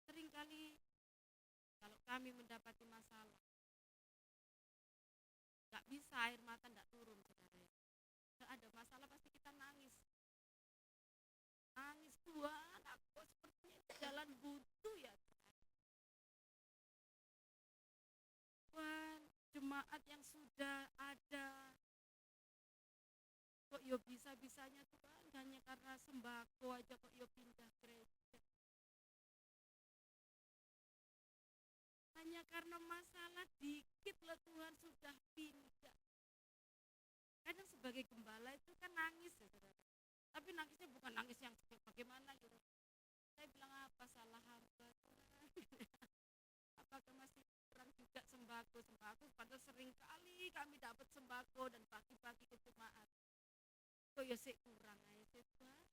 Seringkali kalau kami mendapati masalah, gak bisa air mata gak turun, saudara. Gak ada masalah pasti kita nangis. Nangis, Tuhan, aku kok sepertinya di jalan buntu ya Tuhan. Tuhan, jemaat yang sudah ada, kok yo bisa-bisanya Tuhan, hanya karena sembako aja kok yo pindah gereja. Hanya karena masalah dikit lah Tuhan sudah pindah. Kadang sebagai gembala itu kan nangis ya saudara. Tapi nangisnya bukan nangis yang bagaimana gitu. Saya bilang apa salah hamba Tuhan. Apakah masih kurang juga sembako padahal sering kali kami dapat sembako dan bagi-bagi ke jemaat. Kok ya sih kurang aja Tuhan.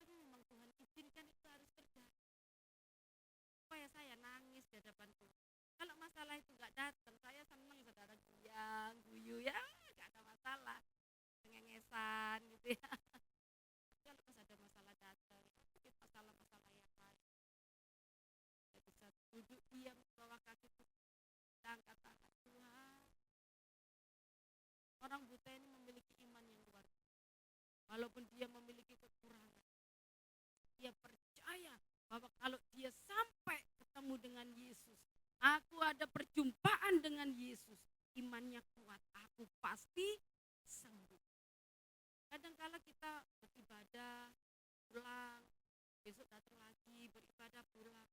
Tapi memang Tuhan izinkan itu harus terjadi. Supaya saya nangis di hadapan Tuhan. Kalau masalah itu enggak datang, saya senang saudara diam, guyu ya, enggak ada masalah. Pengengesan gitu ya. Kalau pas ada masalah datang, mungkin masalah-masalah yang lain. Saya bisa duduk diam di bawah kaki Tuhan. Angkat tangan Tuhan. Orang buta ini memiliki iman yang luar biasa. Walaupun dia memiliki kekurangan, dia percaya bahwa kalau dia sampai ketemu dengan Yesus, aku ada perjumpaan dengan Yesus, imannya kuat, aku pasti sembuh. Kadang-kala kita beribadah, pulang, besok datang lagi, beribadah, pulang.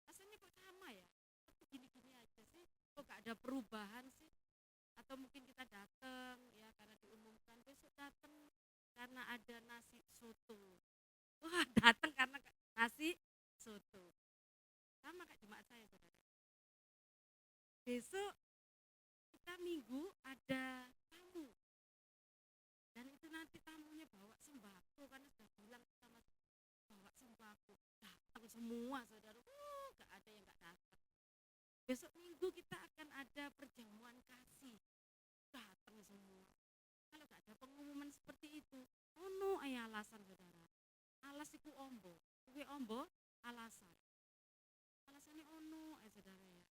Rasanya kok sama ya? Tapi gini-gini aja sih, kok gak ada perubahan sih? Atau mungkin kita datang ya karena diumumkan, besok datang karena ada nasi soto. Wah, datang karena nasi soto. Sama kayak jemaat saya, saudara. Besok kita minggu ada tamu. Dan itu nanti tamunya bawa sembako, karena sudah bilang sama bawa sembako. Datang semua, saudara. Gak ada yang gak datang. Besok minggu kita akan ada perjamuan kasih. Datang semua. Kalau gak ada pengumuman seperti itu, ono aya alasan, saudara. Alas iku ombo. Kuwi ombo alasan. Alasannya ono saudara ya.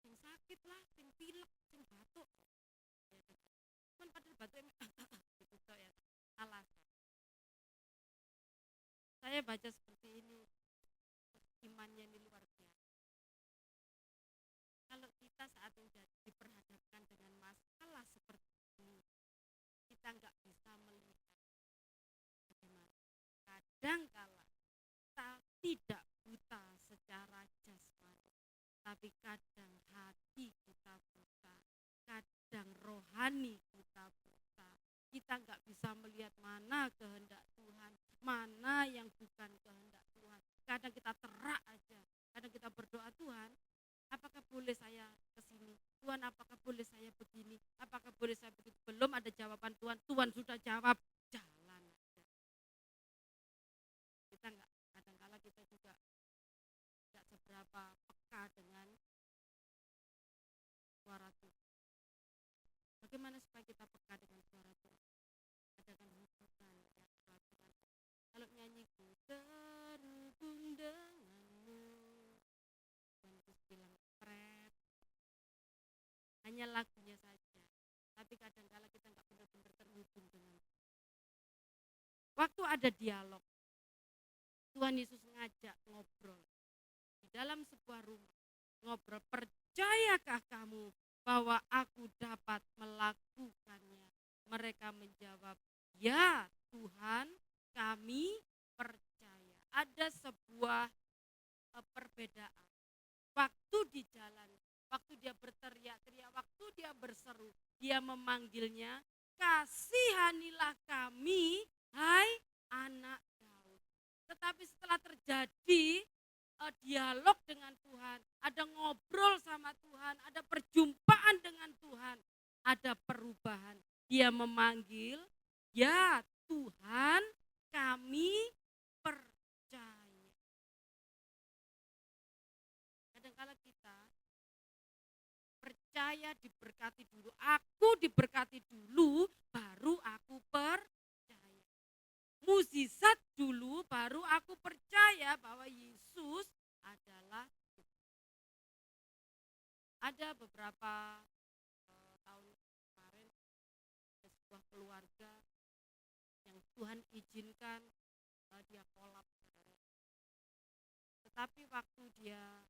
Sing sakit lah, sing pilek, sing batuk. Ya, kan padahal batuk gitu ya. Alasan. Saya baca seperti ini, imannya ini luar biasa. Kalau kita saat ini diperhadapkan dengan masalah seperti ini, kita nggak bisa melihat bagaimana. Kadang-kala kita tidak buta secara jasmani, tapi kadang hati kita buta, kadang rohani kita buta. Kita nggak bisa melihat mana kehendak Tuhan, mana yang bukan kehendak Tuhan. Kadang kita terak aja, kadang kita berdoa, Tuhan, apakah boleh saya ke sini? Tuhan, apakah boleh saya begini? Apakah boleh saya begitu? Belum ada jawaban Tuhan, Tuhan sudah jawab, jalan aja. Kita enggak, kadang-kala kita juga enggak seberapa peka dengan hanya lagunya saja. Tapi kadang-kala kita nggak benar-benar terhubung dengan. Waktu ada dialog, Tuhan Yesus ngajak ngobrol di dalam sebuah rumah. Ngobrol, percayakah kamu bahwa aku dapat melakukannya? Mereka menjawab, ya Tuhan, kami percaya. Ada sebuah perbedaan. Waktu di jalan, waktu dia berteriak-teriak, waktu dia berseru, dia memanggilnya, kasihanilah kami, hai anak Daud. Tetapi setelah terjadi dialog dengan Tuhan, ada ngobrol sama Tuhan, ada perjumpaan dengan Tuhan, ada perubahan. Dia memanggil, ya Tuhan, kami percaya. Kadang-kala kita percaya diberkati dulu, aku diberkati dulu, baru aku percaya. Mukjizat dulu, baru aku percaya bahwa Yesus adalah Tuhan. Ada beberapa tahun kemarin, ada sebuah keluarga yang Tuhan izinkan dia kolap. Tetapi waktu dia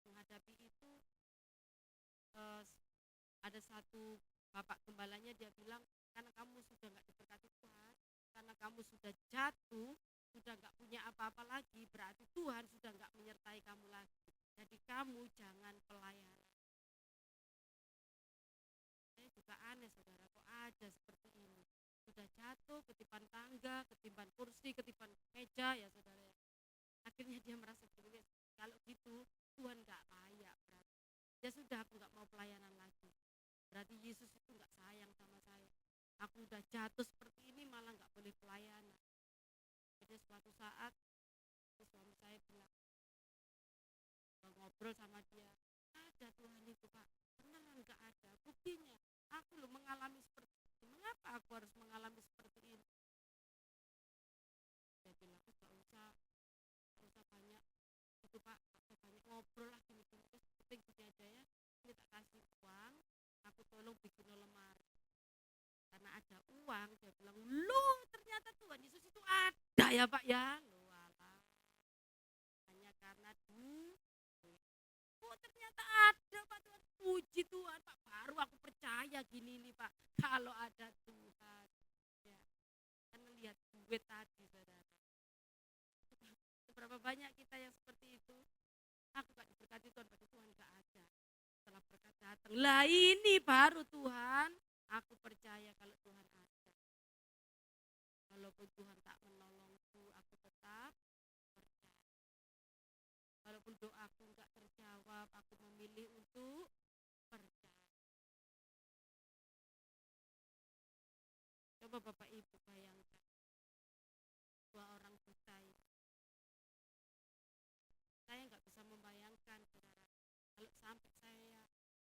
menghadapi itu, ada satu bapak gembalanya, dia bilang, karena kamu sudah nggak diberkati Tuhan, karena kamu sudah jatuh, sudah nggak punya apa-apa lagi, berarti Tuhan sudah nggak menyertai kamu lagi. Jadi kamu jangan pelayanan. Saya juga aneh saudara, kok ada seperti ini. Sudah jatuh, ketipan tangga, ketipan kursi, ketipan meja ya saudara. Akhirnya dia merasa gini, kalau gitu Tuhan nggak layak berarti. Ya sudah, aku nggak mau pelayanan lagi. Berarti Yesus itu nggak sayang sama saya. Aku udah jatuh seperti ini malah nggak boleh pelayanan. Jadi suatu saat suami saya bilang, ngobrol sama dia, ada Tuhan itu Pak, beneran nggak ada. Buktinya, aku loh mengalami seperti itu. Mengapa aku harus mengalami seperti ini? Dia bilang, nggak usah banyak itu Pak, nggak usah banyak ngobrol lah gini-gini. Terus penting gini aja ya, ini tak kasih uang, aku tolong bikin lemari. Karena ada uang, dia bilang, loh ternyata Tuhan Yesus itu ada ya Pak ya. Loh alah, hanya karena oh ternyata ada Pak Tuhan, puji Tuhan Pak, baru aku percaya gini nih Pak, kalau ada Tuhan. Ya, karena lihat duit tadi saudara. Seberapa banyak kita yang seperti itu, aku gak diberkati Tuhan, berarti Tuhan gak ada. Setelah berkat datang, lah ini baru Tuhan, aku percaya kalau Tuhan ada. Walaupun Tuhan tak menolongku, aku tetap percaya. Walaupun doaku enggak terjawab, aku memilih untuk percaya. Coba Bapak Ibu bayangkan, dua orang buta ini. Saya enggak bisa membayangkan, saudara, kalau sampai saya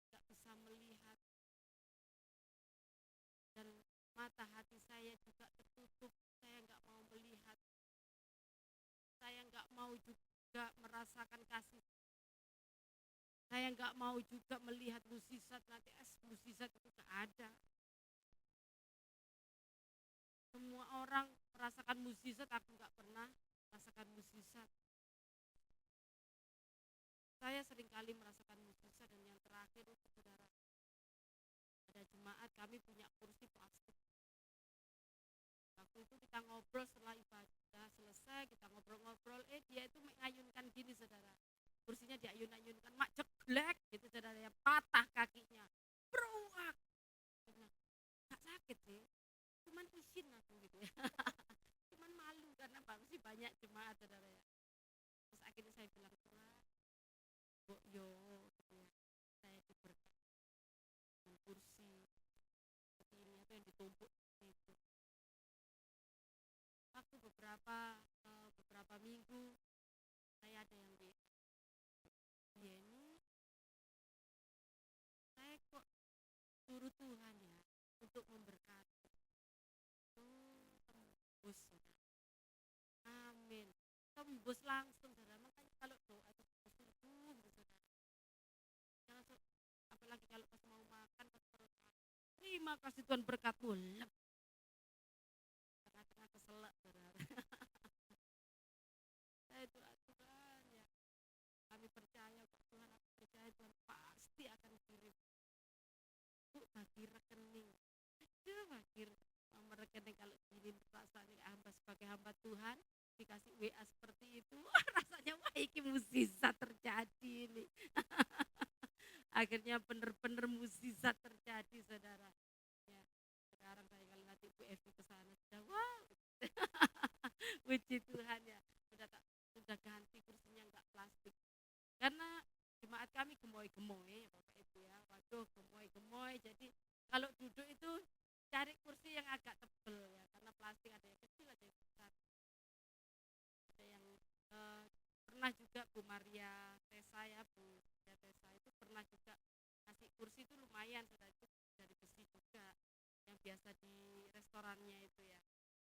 enggak bisa melihat dan mata hati saya juga tertutup, saya enggak mau melihat, saya enggak mau juga merasakan kasih, saya enggak mau juga melihat mukjizat, nanti mukjizat itu enggak ada. Semua orang merasakan mukjizat, aku enggak pernah merasakan mukjizat. Saya seringkali merasakan mukjizat, dan yang terakhir itu saudara, ada jemaat kami punya kursi plastik. Waktu itu kita ngobrol setelah ibadah selesai, kita ngobrol-ngobrol, dia itu mengayunkan gini saudara, kursinya diayun-ayunkan, mak jeglek gitu saudara, ya patah kakinya, beruak, nggak sakit sih, cuman isin aku gitu ya, cuman malu karena masih banyak jemaat saudara ya. Terus akhirnya saya bilang, Bo, yo, gitu ya, saya diberkati dengan kursi seperti ini, atau yang ditumpuk itu. Waktu beberapa minggu saya ada yang ini saya kok suruh Tuhan ya untuk memberkati. Tembus saudara. Amin. Tembus langsung saudara. Makanya kalau doa itu tembus gitu saudara. Jangan apalagi kalau pas mau makan terima kasih Tuhan berkat-Mu. Lep, tengah-tengah keselak, saudara. Saya doa Tuhan ya, kami percaya kok Tuhan, aku percaya Tuhan pasti akan kirim. Bu, bagi rekening. Aduh, bagi nomor rekening kalau gini rasanya hamba sebagai hamba Tuhan dikasih WA seperti itu. Wah, rasanya wah ini mukjizat terjadi ini. Akhirnya benar-benar mukjizat terjadi, saudara. Ya, sekarang saya kalau nanti Bu Evi ke sana sudah wow. Puji Tuhan ya. Sudah ganti kursinya enggak plastik. Karena jemaat kami gemoy-gemoy ya Bapak Ibu ya. Waduh, gemoy-gemoy. Jadi kalau duduk itu cari kursi yang agak tebel ya, karena plastik ada yang kecil ada yang besar. Ada yang pernah juga Bu Maria Tesa ya, Bu Maria Tesa itu pernah juga ngasih kursi itu lumayan, sudah itu dari besi juga yang biasa di restorannya itu ya.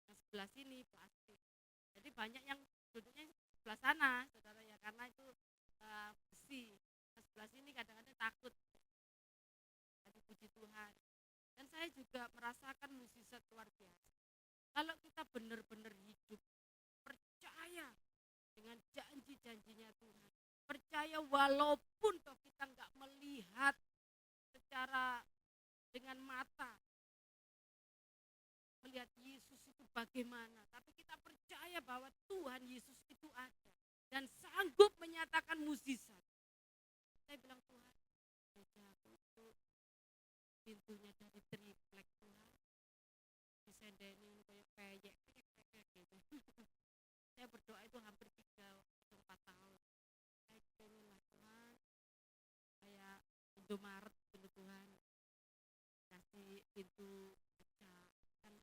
Yang sebelah sini plastik. Jadi banyak yang duduknya sebelah sana, saudara ya, karena itu besi. Nah, sebelah sini kadang-kadang takut. Tapi puji Tuhan. Dan saya juga merasakan mukjizat luar biasa. Kalau kita benar-benar hidup percaya dengan janji-janjinya Tuhan. Percaya walaupun toh kita nggak melihat secara dengan mata, melihat Yesus itu bagaimana, tapi kita percaya bahwa Tuhan Yesus itu ada dan sanggup menyatakan mukjizat. Saya bilang Tuhan, gerejaku itu pintunya dari triplek Tuhan, disendenin kayak peyek gitu. Saya berdoa itu hampir 3-4 tahun. Saya pengen lah Tuhan, kayak Indomaret dulu Tuhan, kasih pintu kaca kan.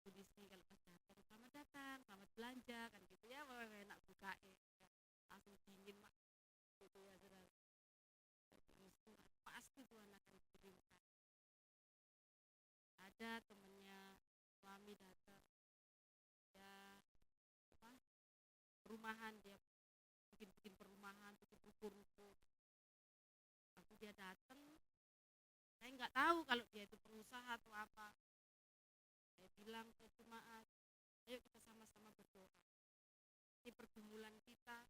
Kondisi kalau pas datang, selamat datang, selamat belanja kan gitu ya, enak bukain ya. Langsung dingin mak gitu ya saudara. Pasti Tuhan akan kirimkan. Ada temennya suami datang ya, apa, perumahan, dia bikin perumahan, bikin ruko-ruko. Waktu dia datang, saya nggak tahu kalau dia itu pengusaha atau apa. Saya bilang ke jemaat, ayo kita sama-sama berdoa. Ini pergumulan kita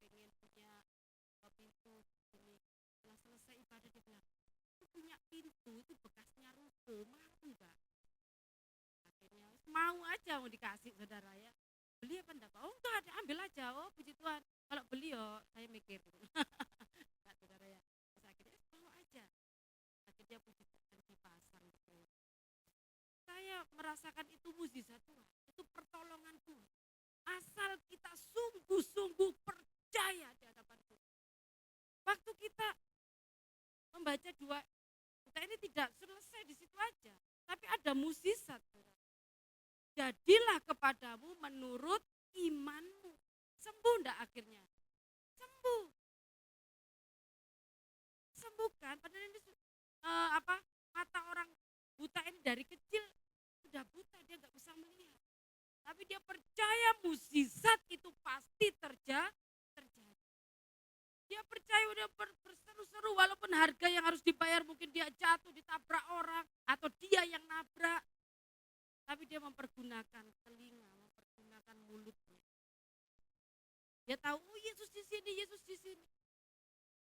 pengen punya pintu ini. Setelah selesai ibadah dia bilang, itu punya pintu itu bekasnya ruko, mau enggak? Akhirnya mau aja, mau dikasih saudara ya. Beli apa enggak? Oh enggak ada, ambil aja. Oh puji Tuhan. Kalau beli saya mikir. Enggak saudara ya. Terus akhirnya mau aja. Akhirnya puji Tuhan dipasang gitu. Saya merasakan itu mukjizat Tuhan, itu pertolongan Tuhan. Asal kita sungguh-sungguh percaya di hadapan Tuhan. Waktu kita membaca kita ini tidak selesai di situ aja, tapi ada mukjizat. Jadilah kepadamu menurut imanmu. Sembuh enggak akhirnya? Sembuh. Sembuhkan. Padahal ini mata orang buta ini dari kecil sudah buta, dia nggak bisa melihat. Tapi dia percaya mukjizat itu pasti terjadi. Dia percaya udah berseru-seru walaupun harga yang harus dibayar mungkin dia jatuh, ditabrak orang atau dia yang nabrak. Tapi dia mempergunakan telinga, mempergunakan mulutnya. Dia tahu, oh Yesus di sini, Yesus di sini.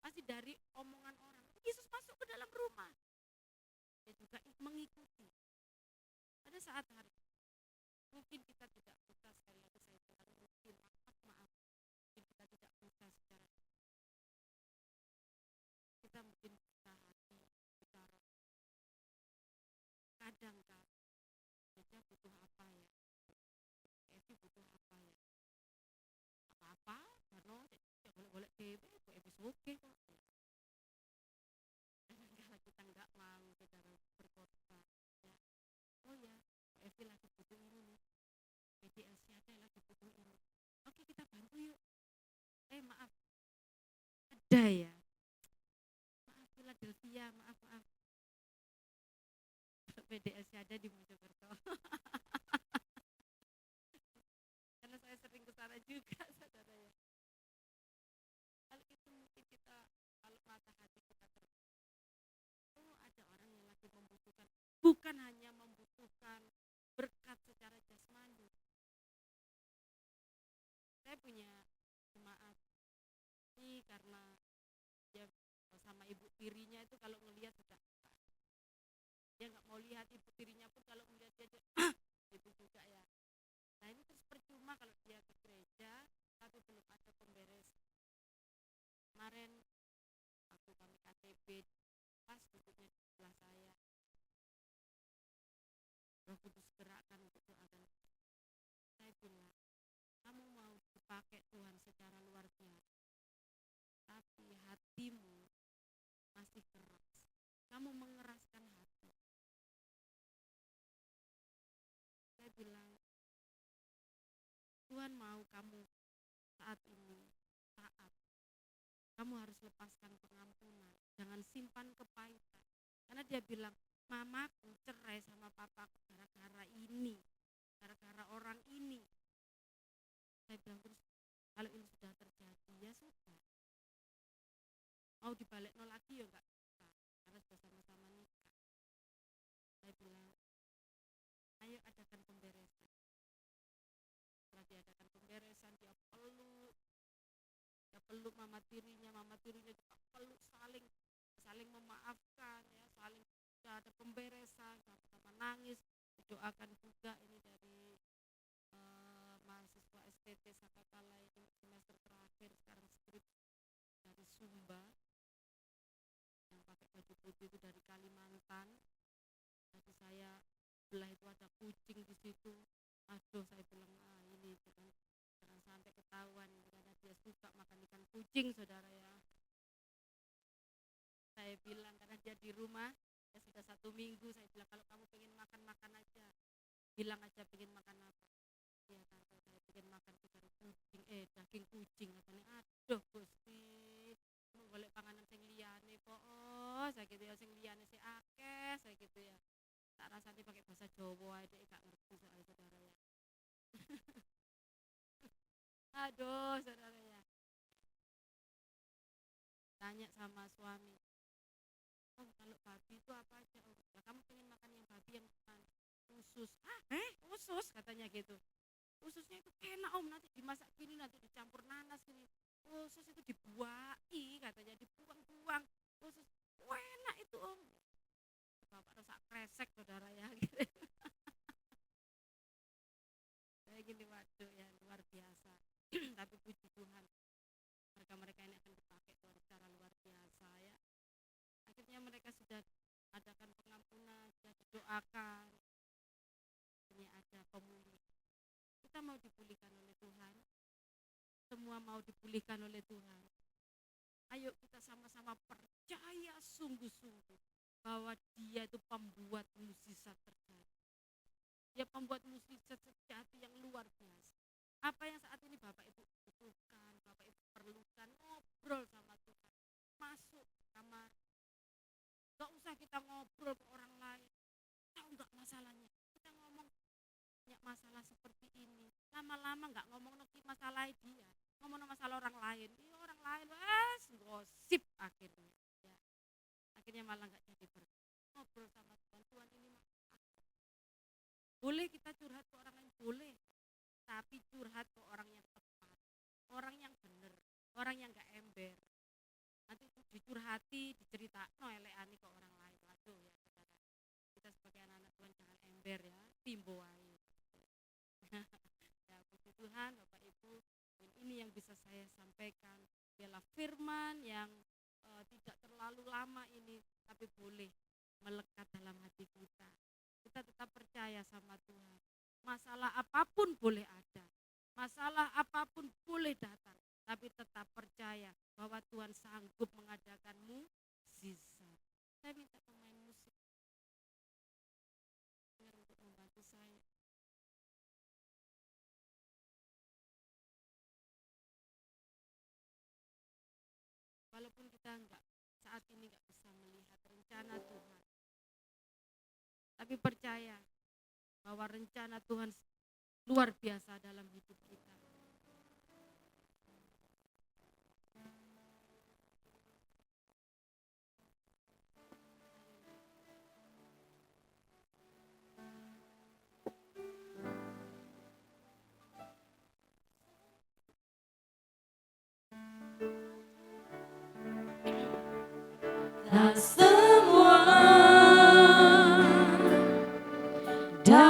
Pasti dari omongan orang, Yesus masuk ke dalam rumah. Dia juga mengikuti. Pada saat hari mungkin kita tidak buka, sekali lagi saya bilang mungkin maaf, mungkin kita tidak buka secara kita mungkin buka hati, bicara. Kadang-kadang gereja butuh apa ya? Evi butuh apa ya? Apa-apa, karena ya golek-golek dewe, Evi oke kok. Kadang-kadang kita nggak mau saudara berkorban. Ya. Oh ya, Evi lagi butuh ini nih. PDLC ada lagi butuh ini. Oke kita bantu yuk. Maaf. Ada ya. Maaf Philadelphia, maaf. PDLC ada di Mojokerto. Karena saya sering ke sana juga, saudara ya. Hal itu mungkin kita, kalau mata hati kita ada orang yang lagi membutuhkan bukan hanya membutuhkan berkat secara jasmani. Saya punya jemaat ini karena dia sama ibu tirinya itu kalau ngelihat sudah dia nggak mau lihat ibu tirinya pun kalau ngelihat dia gitu juga ya. Nah ini terus percuma kalau dia ke gereja tapi belum ada pemberes. Kemarin waktu kami KTP pas duduknya di sebelah saya, Roh Kudus gerakkan untuk doakan. Saya bilang, kamu mau dipakai Tuhan secara luar biasa, tapi hatimu masih keras. Kamu mengeraskan hati. Saya bilang, Tuhan mau kamu saat ini taat. Kamu harus lepaskan pengampunan. Jangan simpan kepahitan. Karena dia bilang, mamaku cerai sama papaku gara-gara ini. Gara-gara orang ini. Saya bilang terus, kalau ini sudah terjadi, ya sudah. Mau dibalik nol lagi ya enggak bisa. Karena sudah sama-sama nikah. Saya bilang, ayo adakan pemberesan. Setelah diadakan pemberesan, dia peluk mama tirinya juga peluk saling memaafkan ya, saling sudah ada pemberesan, sama-sama nangis, didoakan juga ini dari mahasiswa STT Sakakala ini semester terakhir sekarang skripsi dari Sumba yang pakai baju putih itu dari Kalimantan. Jadi saya belah itu ada kucing di situ. Aduh saya bilang ini jangan sampai ketahuan karena dia suka makan ikan kucing saudara ya. Saya bilang karena dia di rumah ya sudah 1 minggu, saya bilang kalau kamu pengen makan aja, bilang aja pengen makan apa. Ya tante saya pengen makan ikan kucing, daging kucing katanya. Aduh Gusti, mau golek panganan sing liyane po, saya gitu ya, sing liyane sing akeh, saya gitu ya. Tak rasanya pakai bahasa Jawa aja gak ngerti soal saudara ya. Aduh saudara ya. Tanya sama suami, oh kalau babi itu apa aja? Oh, ya kamu pengen makan yang babi yang mana? Usus. Usus katanya gitu. Ususnya itu enak om, nanti dimasak gini, nanti dicampur nanas gini. Usus itu dibuai katanya, dibuang-buang. Usus, enak itu om. Bapak rusak kresek saudara ya. Gitu. Kayak gini waduh ya luar biasa. Tapi puji Tuhan, mereka ini akan dipakai Tuhan secara luar biasa ya. Akhirnya mereka sudah adakan pengampunan, sudah didoakan. Ini ada pemulih. Kita mau dipulihkan oleh Tuhan. Semua mau dipulihkan oleh Tuhan. Ayo kita sama-sama percaya sungguh-sungguh bahwa Dia itu pembuat mukjizat terjadi. Dia pembuat mukjizat sejati yang luar biasa. Apa yang saat ini Bapak Ibu butuhkan, Bapak Ibu perlukan, ngobrol sama Tuhan. Masuk kamar. Gak usah kita ngobrol ke orang lain. Tahu gak masalahnya? Kita ngomong banyak masalah seperti ini. Lama-lama gak ngomong masalah dia. Ngomong masalah orang lain. Iya orang lain, gosip akhirnya. Ya. Akhirnya malah gak jadi ngobrol sama Tuhan. Tuhan ini boleh kita curhat ke orang lain, boleh. Tapi curhat ke orang yang tepat, orang yang benar, orang yang gak ember. Nanti dicurhati, diceritakan eleani ke orang lain. Waduh ya saudara. Kita sebagai anak-anak Tuhan jangan ember ya, timbo aja. Ya puji Tuhan Bapak Ibu, ini yang bisa saya sampaikan. Biarlah firman yang tidak terlalu lama ini, tapi boleh melekat dalam hati kita. Kita tetap percaya sama Tuhan. Masalah apapun boleh ada, masalah apapun boleh datang, tapi tetap percaya bahwa Tuhan sanggup mengadakan mukjizat. Saya minta pemain musik untuk membantu saya. Walaupun kita saat ini enggak bisa melihat rencana Tuhan, tapi percaya bahwa rencana Tuhan luar biasa dalam hidup kita.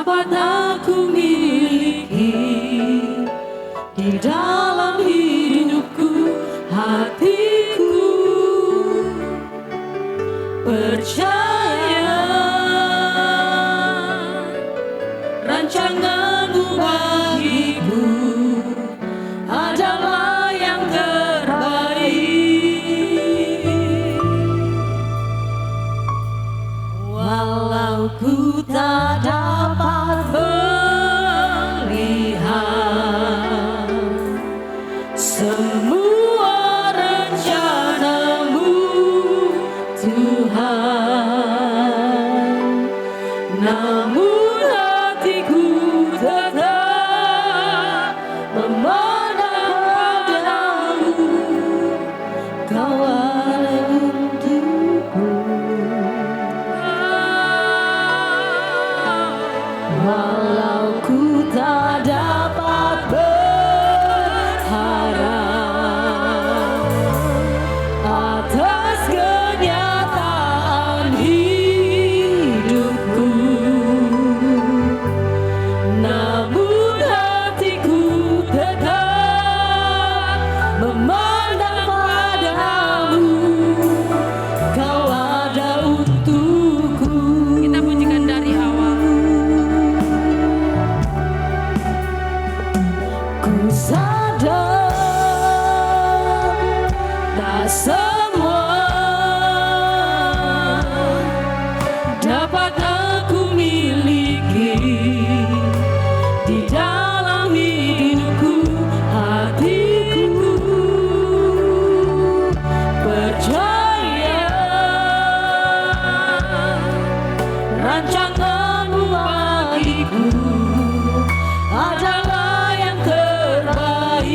dapat aku miliki di dalam hidupku, hatiku percaya rancanganmu bagiku adalah yang terbaik. Walau ku tak dapat melihat semua rencanamu, Tuhan, namun hatiku tetap memandang padamu. Kau ada untukku. Walau ku tak dapat berharap atas kenyataan hidupku, namun hatiku tetap memandang padamu. Kau ada untukku. Kita pujikan dari awal. Ku sadar tak semua dapat aku miliki di dalam hidupku, hatiku percaya rancanganmu bagiku adalah yang terbaik.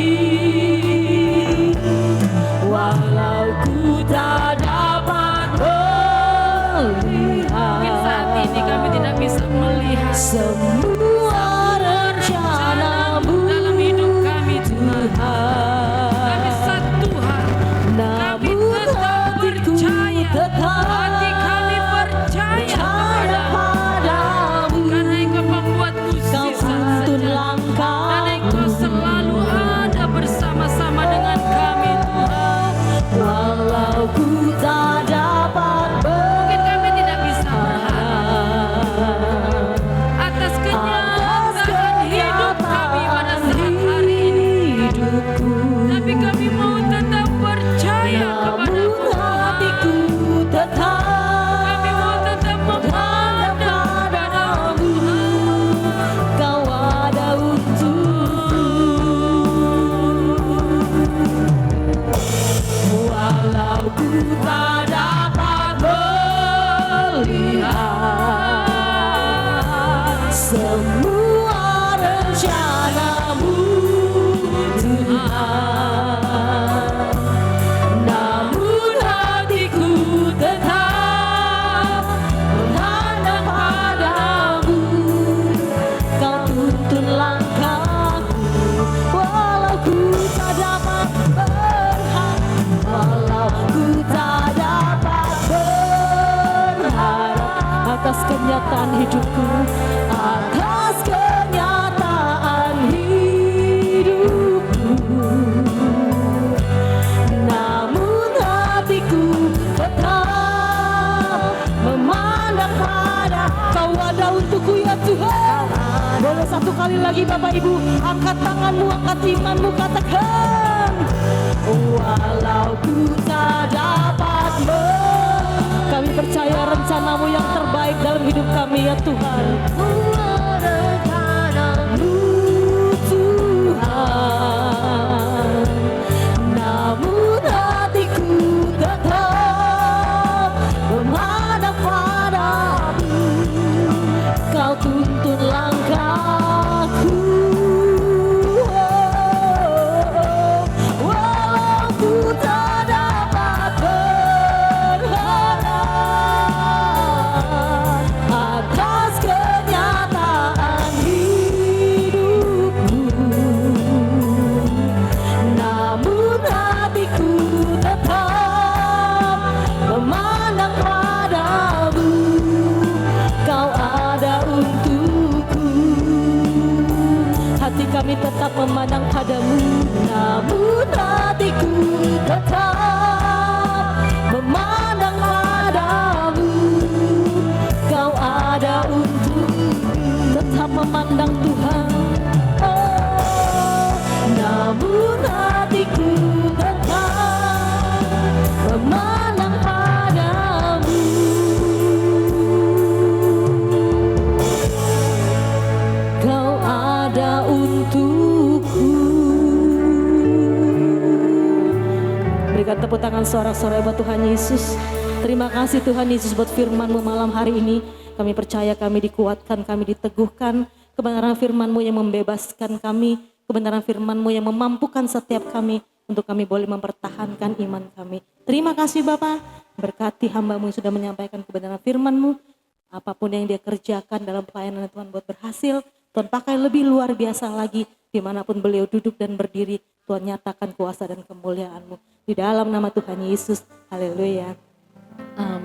Walau ku tak dapat melihat, Mungkin saat ini kami tidak bisa melihat semua rencanamu dalam hidup kami, Tuhan. Kami Tuhan, satu Tuhan. Kami namun tetap hatiku percaya. tetap Hati kami percaya percaya kepadamu. padamu. Karena Engkau pembuat Kau musik tuntun saja. langkah, Dan Engkau selalu ada bersama-sama dengan kami, Tuhan. walau ku tak dapat Mungkin kami tidak bisa berharap berharap atas atas kenyataan hidup kami pada saat hari ini. hidupku, Tapi kami mau tetap percaya namun kepadamu, Tuhan. hatiku tetap Kami mau tetap memandang padamu, Tuhan. Kau ada untukku. Walau ku tak dapat melihat semua rencanamu, Tuhan, namun hatiku tetap memandang padamu. Kau tuntun langkahku, walau ku tak dapat berharap, walau ku tak dapat berharap atas kenyataan hidupku, atas kenyataan hidupku, namun hatiku tetap memandang pada Kau ada untukku ya Tuhan. Boleh satu kali lagi Bapak Ibu, angkat tanganmu, angkat imanmu, katakan walau ku tak dapat kami percaya rencanamu yang terbaik dalam hidup kami ya Tuhan. Rencanamu Tuhan, namun hatiku tetap memandang padamu. Kau tuntun langkahku, walau ku tak dapat berharap atas kenyataan hidupku, namun hatiku tetap memandang padamu. Kau ada untukku. kami tetap memandang padamu. Namun hatiku tetap memandang padamu. Kau ada untukku, tetap memandang Tuhan. Oh, namun hatiku tetap memandang padamu. Kau ada untukku. Berikan tepuk tangan sorak-sorai buat Tuhan Yesus. Terima kasih Tuhan Yesus buat firman-Mu malam hari ini. Kami percaya kami dikuatkan, kami diteguhkan. Kebenaran firman-Mu yang membebaskan kami. Kebenaran firman-Mu yang memampukan setiap kami untuk kami boleh mempertahankan iman kami. Terima kasih Bapa. Berkati hamba-Mu yang sudah menyampaikan kebenaran firman-Mu. Apapun yang dia kerjakan dalam pelayanan Tuhan buat berhasil. Tuhan pakai lebih luar biasa lagi. Dimanapun beliau duduk dan berdiri. Tuhan nyatakan kuasa dan kemuliaan-Mu. Di dalam nama Tuhan Yesus. Haleluya. Amin.